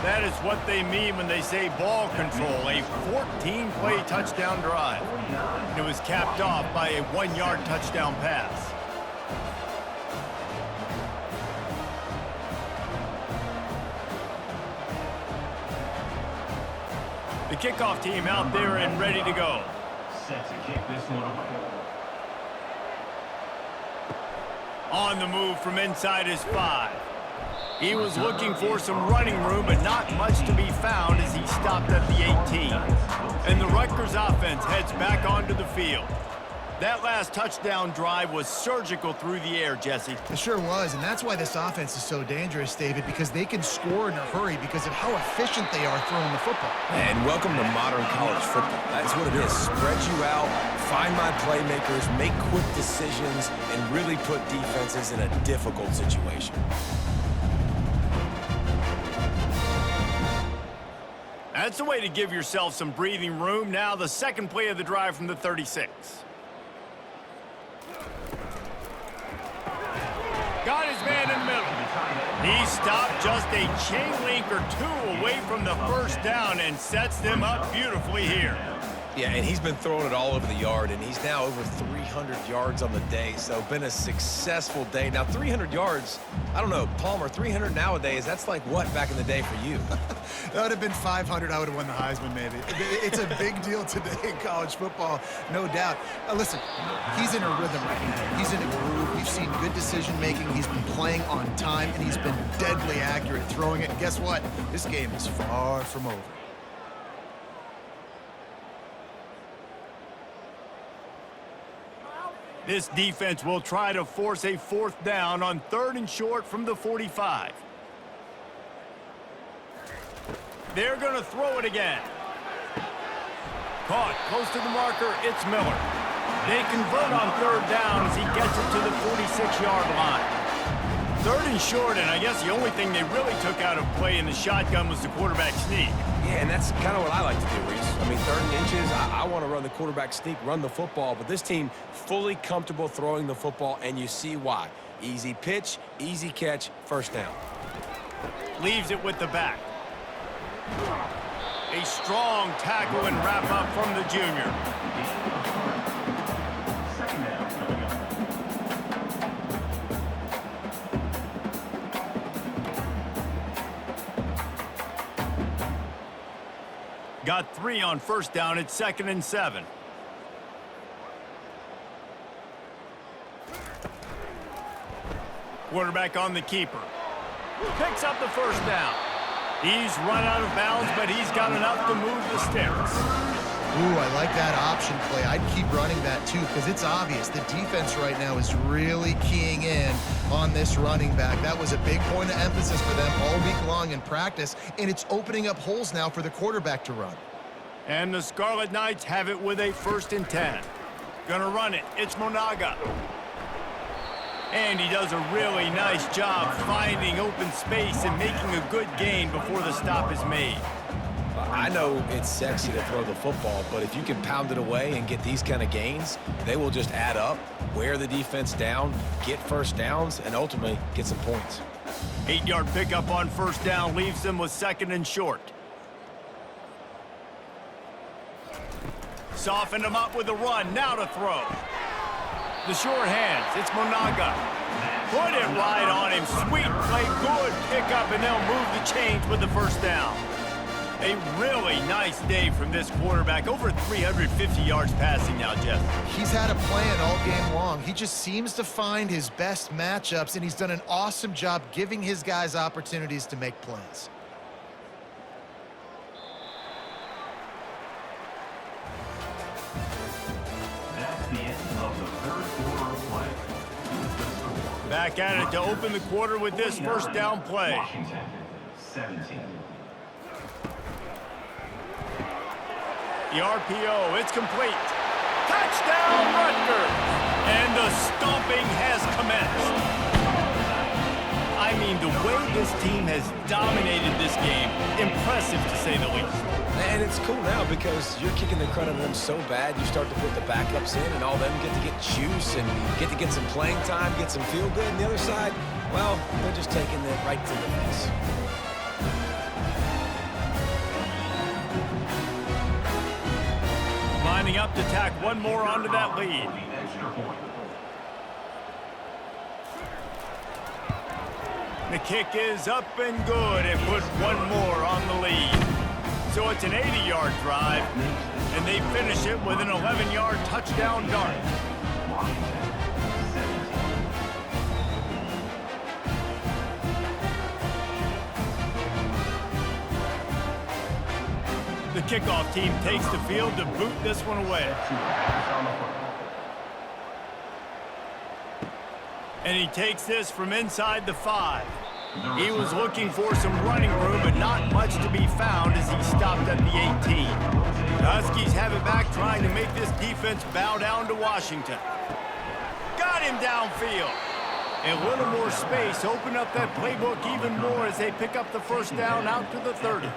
That is what they mean when they say ball control, a 14-play touchdown drive. And it was capped off by a 1-yard touchdown pass. The kickoff team out there and ready to go. Set to kick this one away. On the move from inside his 5. He was looking for some running room, but not much to be found as he stopped at the 18. And the Rutgers offense heads back onto the field. That last touchdown drive was surgical through the air, Jesse. It sure was, and that's why this offense is so dangerous, David, because they can score in a hurry because of how efficient they are throwing the football. And welcome to modern college football. That's what it is. Spread you out, find my playmakers, make quick decisions, and really put defenses in a difficult situation. That's the way to give yourself some breathing room. Now the second play of the drive from the 36. Got his man in the middle. He stopped just a chain link or two away from the first down and sets them up beautifully here. Yeah, and he's been throwing it all over the yard, and he's now over 300 yards on the day, so been a successful day. Now, 300 yards, I don't know, Palmer, 300 nowadays, that's like what back in the day for you? That would have been 500. I would have won the Heisman, maybe. It's a big deal today in college football, no doubt. Listen, he's in a rhythm right now. He's in a groove. We've seen good decision-making. He's been playing on time, and he's been deadly accurate throwing it. And guess what? This game is far from over. This defense will try to force a fourth down on third and short from the 45. They're going to throw it again. Caught close to the marker, it's Miller. They convert on third down as he gets it to the 46-yard line. Third and short, and I guess the only thing they really took out of play in the shotgun was the quarterback sneak. Yeah, and that's kind of what I like to do, Reese. I mean, 30 inches, I want to run the quarterback sneak, run the football, but this team fully comfortable throwing the football, and you see why. Easy pitch, easy catch, first down. Leaves it with the back. A strong tackle and wrap up from the junior. Second down coming up. Got 3 on first down. It's 2nd and 7. Quarterback on the keeper. Picks up the first down. He's run out of bounds, but he's got enough to move the sticks. Ooh, I like that option play. I'd keep running that too because it's obvious the defense right now is really keying in on this running back. That was a big point of emphasis for them all week long in practice, and it's opening up holes now for the quarterback to run. And the Scarlet Knights have it with a 1st and 10. Gonna run it. It's Monaga. And he does a really nice job finding open space and making a good gain before the stop is made. I know it's sexy to throw the football, but if you can pound it away and get these kind of gains, they will just add up, wear the defense down, get first downs, and ultimately get some points. 8-yard pickup on first down leaves them with 2nd and short. Soften him up with a run. Now to throw. The sure hands. It's Monaga. Put it right on him. Sweet play. Good pickup, and they'll move the chains with the first down. A really nice day from this quarterback. Over 350 yards passing now, Jeff. He's had a plan all game long. He just seems to find his best matchups, and he's done an awesome job giving his guys opportunities to make plays. That's the end of the third quarter of play. Back at it to open the quarter with this first down play. Washington, 17. The RPO, it's complete. Touchdown, Rutgers! And the stomping has commenced. I mean, the way this team has dominated this game, impressive to say the least. And it's cool now because you're kicking the crud out of them so bad, you start to put the backups in, and all them get to get juice and get to get some playing time, get some feel good. And the other side, well, they're just taking it right to the face. Lining up to tack one more onto that lead. The kick is up and good and put one more on the lead. So it's an 80-yard drive, and they finish it with an 11-yard touchdown dart. The kickoff team takes the field to boot this one away. And he takes this from inside the 5. He was looking for some running room, but not much to be found as he stopped at the 18. The Huskies have it back, trying to make this defense bow down to Washington. Got him downfield. A little more space, open up that playbook even more as they pick up the first down out to the 30.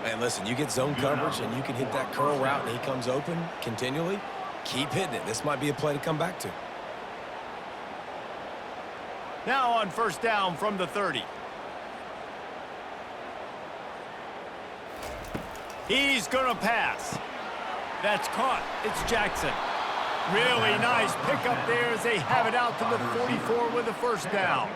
And listen, you get zone coverage and you can hit that curl route and he comes open continually. Keep hitting it. This might be a play to come back to. Now on first down from the 30. He's gonna pass. That's caught. It's Jackson. Really nice pickup there as they have it out to the 44 with the first down.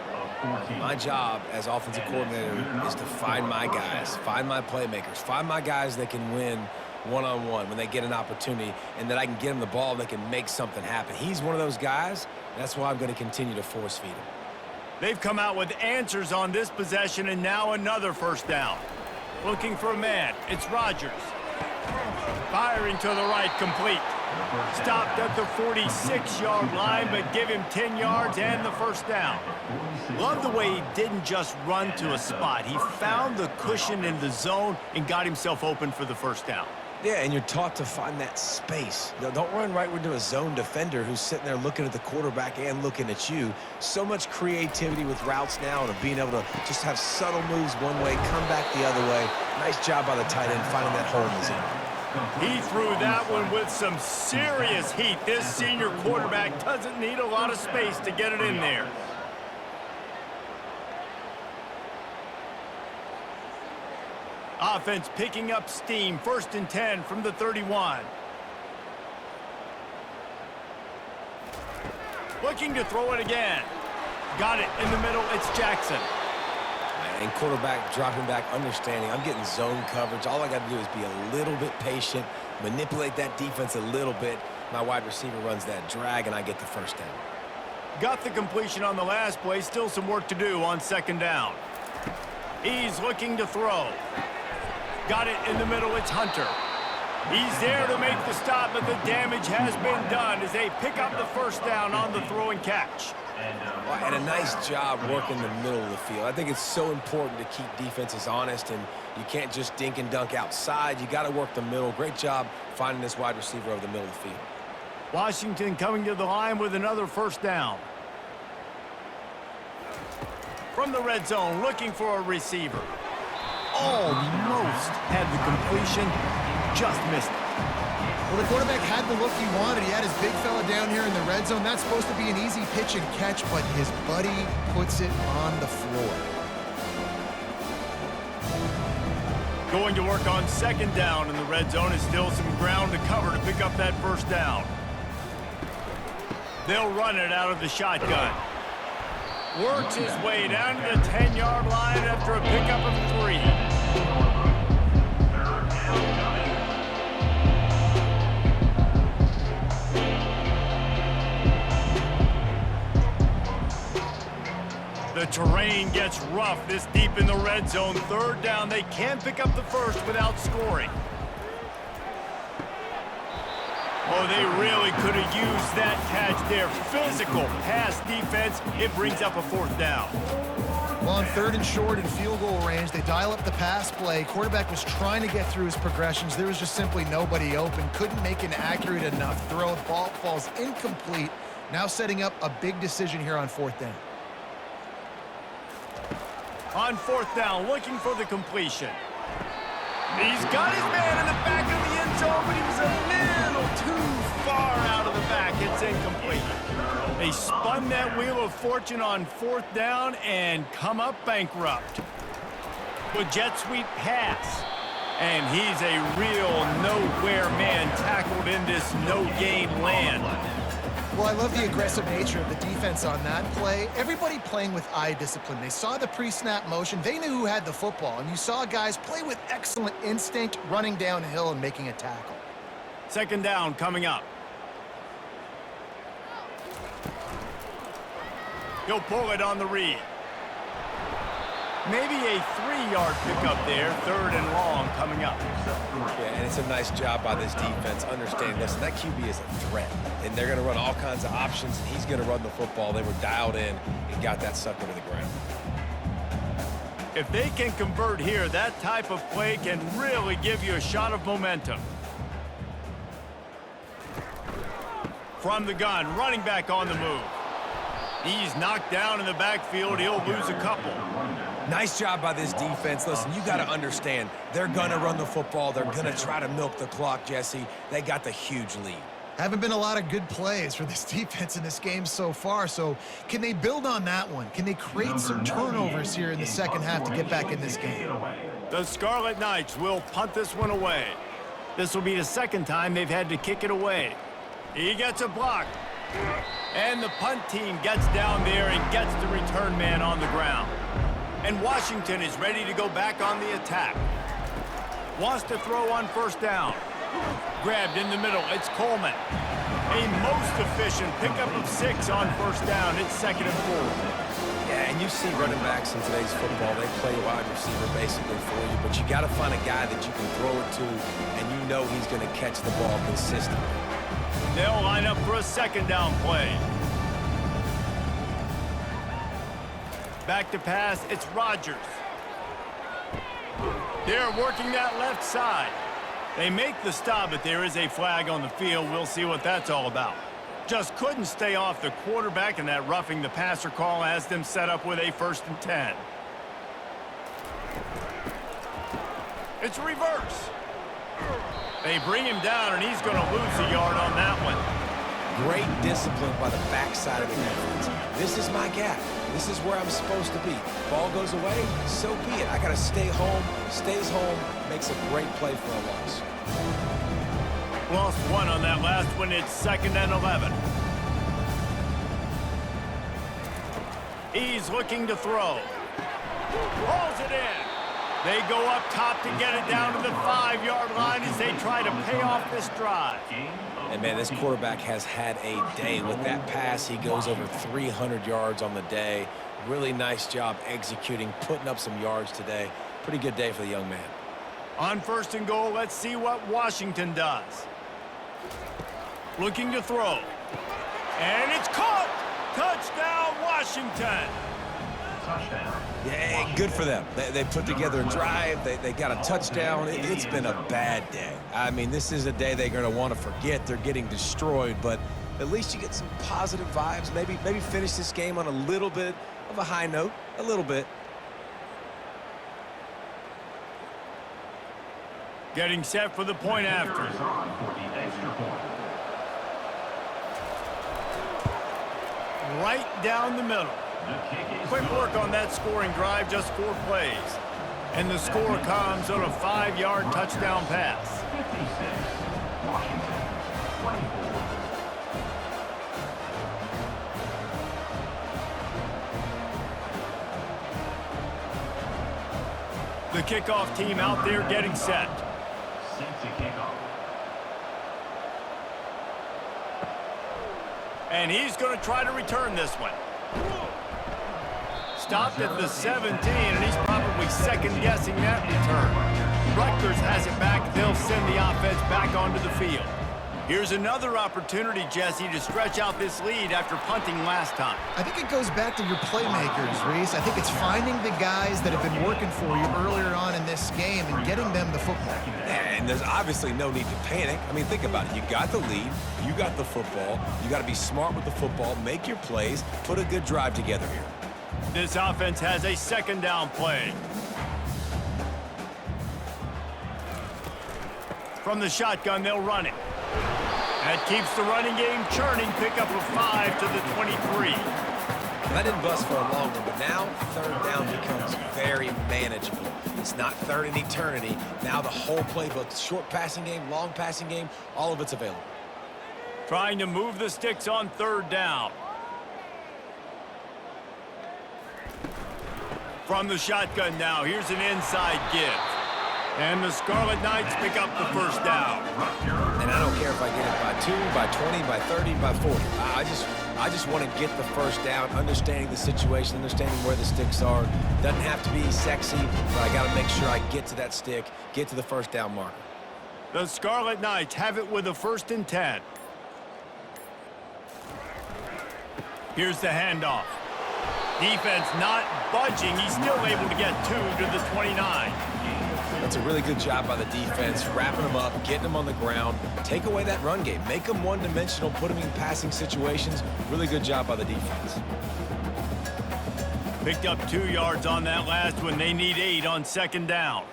My job as offensive coordinator is to find my guys, find my playmakers, find my guys that can win one-on-one when they get an opportunity and that I can get them the ball and they can make something happen. He's one of those guys. That's why I'm going to continue to force feed him. They've come out with answers on this possession, and now another first down. Looking for a man. It's Rutgers. Firing to the right, complete. Stopped at the 46-yard line, but give him 10 yards and the first down. Love the way he didn't just run to a spot. He found the cushion in the zone and got himself open for the first down. Yeah, and you're taught to find that space. Don't run right into a zone defender who's sitting there looking at the quarterback and looking at you. So much creativity with routes now and of being able to just have subtle moves one way, come back the other way. Nice job by the tight end finding that hole in the zone. He threw that one with some serious heat. This senior quarterback doesn't need a lot of space to get it in there. Offense picking up steam. 1st and 10 from the 31. Looking to throw it again. Got it in the middle. It's Jackson. And quarterback dropping back, understanding I'm getting zone coverage. All I got to do is be a little bit patient, manipulate that defense a little bit. My wide receiver runs that drag, and I get the first down. Got the completion on the last play. Still some work to do on 2nd down. He's looking to throw. Got it in the middle. It's Hunter. He's there to make the stop, but the damage has been done as they pick up the 1st down on the throw and catch. And a nice job working the middle of the field. I think it's so important to keep defenses honest, and you can't just dink and dunk outside. You got to work the middle. Great job finding this wide receiver over the middle of the field. Washington coming to the line with another 1st down. From the red zone, looking for a receiver. Almost had the completion, just missed it. Well, the quarterback had the look he wanted. He had his big fella down here in the red zone. That's supposed to be an easy pitch and catch, but his buddy puts it on the floor. Going to work on 2nd down in the red zone. Is still some ground to cover to pick up that 1st down. They'll run it out of the shotgun. Works his way down to the 10-yard line after a pickup of 3. The terrain gets rough this deep in the red zone. 3rd down. They can pick up the 1st without scoring. Oh, they really could have used that catch there. Physical pass defense. It brings up a 4th down. Well, on 3rd and short in field goal range, they dial up the pass play. Quarterback was trying to get through his progressions. There was just simply nobody open. Couldn't make an accurate enough throw. The ball falls incomplete. Now setting up a big decision here on 4th down. On 4th down, looking for the completion. He's got his man in the back of the end zone, but he was a little too far out of the back. It's incomplete. They spun that wheel of fortune on 4th down and come up bankrupt. The jet sweep pass. And he's a real nowhere man tackled in this no-game land. Well, I love the aggressive nature of the defense on that play. Everybody playing with eye discipline. They saw the pre-snap motion. They knew who had the football. And you saw guys play with excellent instinct, running downhill and making a tackle. 2nd down coming up. He'll pull it on the read. Maybe a 3-yard pickup there. 3rd and long coming up. Yeah, and it's a nice job by this defense. Understand, listen, that QB is a threat. And they're going to run all kinds of options, and he's going to run the football. They were dialed in and got that sucker to the ground. If they can convert here, that type of play can really give you a shot of momentum. From the gun, running back on the move. He's knocked down in the backfield. He'll lose a couple. Nice job by this defense. Listen, you got to understand, they're going to run the football. They're going to try to milk the clock, Jesse. They got the huge lead. Haven't been a lot of good plays for this defense in this game so far, so can they build on that one? Can they create some turnovers here in the 2nd half to get back in this game? The Scarlet Knights will punt this one away. This will be the 2nd time they've had to kick it away. He gets a block. And the punt team gets down there and gets the return man on the ground. And Washington is ready to go back on the attack. Wants to throw on 1st down. Grabbed in the middle. It's Coleman. A most efficient pickup of 6 on 1st down. It's 2nd and 4. Yeah, and you see running backs in today's football, they play wide receiver basically for you, but you got to find a guy that you can throw it to, and you know he's going to catch the ball consistently. They'll line up for a 2nd down play. Back to pass, it's Rutgers. They're working that left side. They make the stop, but there is a flag on the field. We'll see what that's all about. Just couldn't stay off the quarterback, and that roughing the passer call has them set up with a 1st and 10. It's reverse. They bring him down, and he's going to lose a yard on that one. Great discipline by the backside of the defense. This is my gap. This is where I'm supposed to be. Ball goes away, so be it. I got to stay home, stays home, makes a great play for a loss. Lost one on that last one. It's 2nd and 11. He's looking to throw. Pulls it in. They go up top to get it down to the 5-yard line as they try to pay off this drive. And, man, this quarterback has had a day with that pass. He goes over 300 yards on the day. Really nice job executing, putting up some yards today. Pretty good day for the young man. On 1st and goal, let's see what Washington does. Looking to throw. And it's caught! Touchdown, Washington! Touchdown. Yeah, good for them. They put together a drive. They got a touchdown. It's been a bad day. I mean, this is a day they're going to want to forget. They're getting destroyed, but at least you get some positive vibes. Maybe finish this game on a little bit of a high note. A little bit. Getting set for the point after. Is on for the extra point. Right down the middle. The kick is Quick work on that scoring drive, just 4 plays. And the score comes on a 5-yard touchdown pass. 56. Washington. 24. The kickoff team out there getting set. Set to kickoff. And he's going to try to return this one. Stopped at the 17, and he's probably second-guessing that return. Rutgers has it back. They'll send the offense back onto the field. Here's another opportunity, Jesse, to stretch out this lead after punting last time. I think it goes back to your playmakers, Reese. I think it's finding the guys that have been working for you earlier on in this game and getting them the football. And there's obviously no need to panic. I mean, think about it. You got the lead. You got the football. You got to be smart with the football. Make your plays. Put a good drive together here. This offense has a 2nd down play. From the shotgun, they'll run it. That keeps the running game churning. Pick up a 5 to the 23. That didn't bust for a long one, but now 3rd down becomes very manageable. It's not 3rd in eternity. Now the whole playbook, short passing game, long passing game, all of it's available. Trying to move the sticks on 3rd down. From the shotgun now, here's an inside give. And the Scarlet Knights pick up the 1st down. And I don't care if I get it by 2, by 20, by 30, by 40. I just want to get the 1st down, understanding the situation, understanding where the sticks are. Doesn't have to be sexy, but I got to make sure I get to that stick, get to the 1st down marker. The Scarlet Knights have it with a 1st and 10. Here's the handoff. Defense not budging. He's still able to get 2 to the 29. That's a really good job by the defense, wrapping them up, getting them on the ground. Take away that run game. Make them one-dimensional, put them in passing situations. Really good job by the defense. Picked up 2 yards on that last one. They need 8 on 2nd down.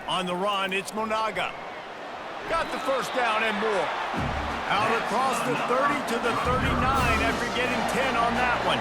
On the run, it's Monaga. Got the 1st down and more. Out across the 30 to the 39 after getting 10 on that one.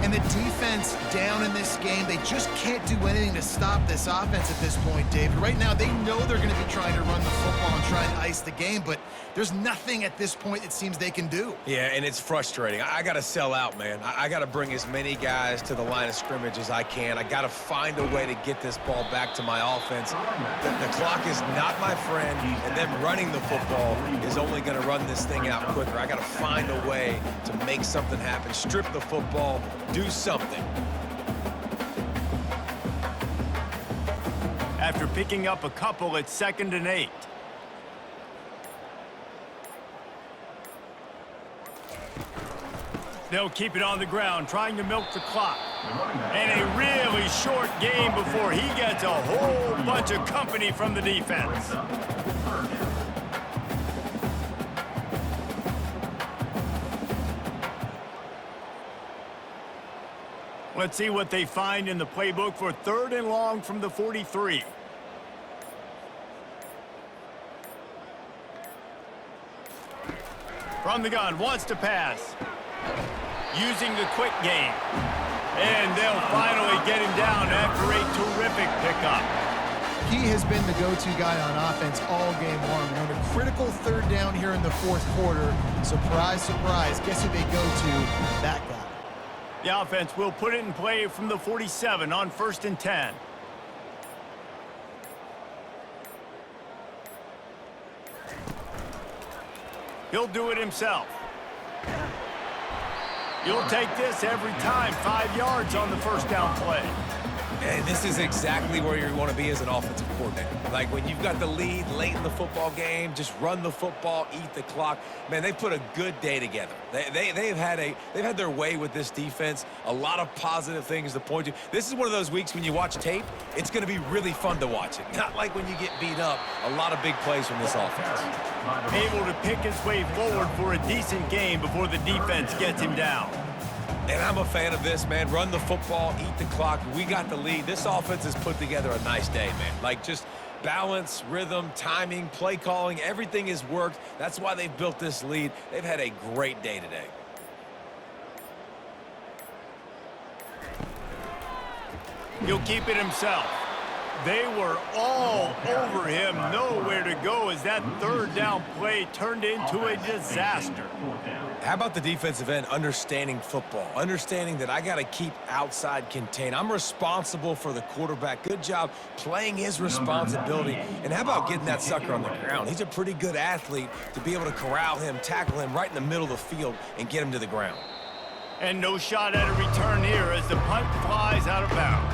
And the defense down in this game, they just can't do anything to stop this offense at this point, David. Right now, they know they're going to be trying to run the football and try and ice the game, but there's nothing at this point it seems they can do. Yeah, and it's frustrating. I got to sell out, man. I got to bring as many guys to the line of scrimmage as I can. I got to find a way to get this ball back to my offense. The clock is not my friend, and them running the football is only going to run this thing out quicker. I got to find a way to make something happen, strip the football, do something. After picking up a couple, it's 2nd and 8. They'll keep it on the ground, trying to milk the clock. And a really short game before he gets a whole bunch of company from the defense. Let's see what they find in the playbook for 3rd and long from the 43. From the gun, wants to pass. Using the quick game. And they'll finally get him down after a terrific pickup. He has been the go-to guy on offense all game long. And on a critical third down here in the fourth quarter, surprise, surprise, guess who they go to? That guy. The offense will put it in play from the 47 on 1st and 10. He'll do it himself. You'll take this every time. 5 yards on the first down play. And this is exactly where you want to be as an offensive coordinator. Like when you've got the lead late in the football game, just run the football, eat the clock. Man, they put a good day together. They've had their way with this defense. A lot of positive things to point to. This is one of those weeks when you watch tape, it's going to be really fun to watch it. Not like when you get beat up. A lot of big plays from this offense. Able to pick his way forward for a decent game before the defense gets him down. And I'm a fan of this, man. Run the football, eat the clock. We got the lead. This offense has put together a nice day, man. Like just balance, rhythm, timing, play calling, everything has worked. That's why they've built this lead. They've had a great day today. He'll keep it himself. They were all over him, nowhere to go as that third down play turned into a disaster. How about the defensive end understanding football, understanding that I got to keep outside contained. I'm responsible for the quarterback. Good job playing his responsibility. And how about getting that sucker on the ground? He's a pretty good athlete to be able to corral him, tackle him right in the middle of the field and get him to the ground. And no shot at a return here as the punt flies out of bounds.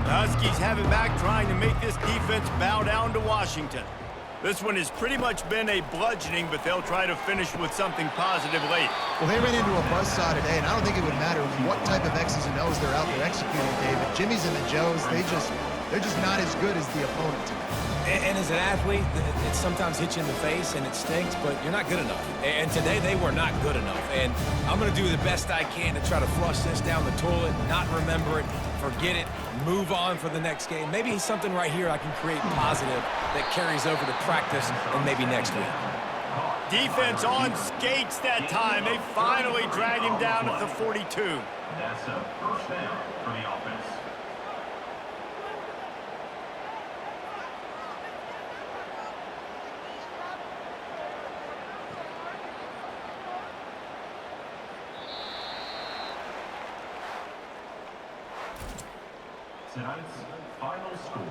The Huskies have it back, trying to make this defense bow down to Washington. This one has pretty much been a bludgeoning, but they'll try to finish with something positive late. Well, they ran into a buzzsaw today, and I don't think it would matter what type of X's and O's they're out there executing, David. Jimmy's and the Joes, they're just not as good as the opponent. And as an athlete, it sometimes hits you in the face and it stinks, but you're not good enough. And today they were not good enough. And I'm going to do the best I can to try to flush this down the toilet, not remember it, forget it, move on for the next game. Maybe something right here I can create positive that carries over to practice and maybe next week. Defense on skates that time. They finally drag him down at the 42. That's a first down for the offense. Tonight's final score,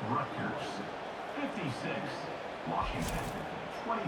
Rutgers 56, Washington 24.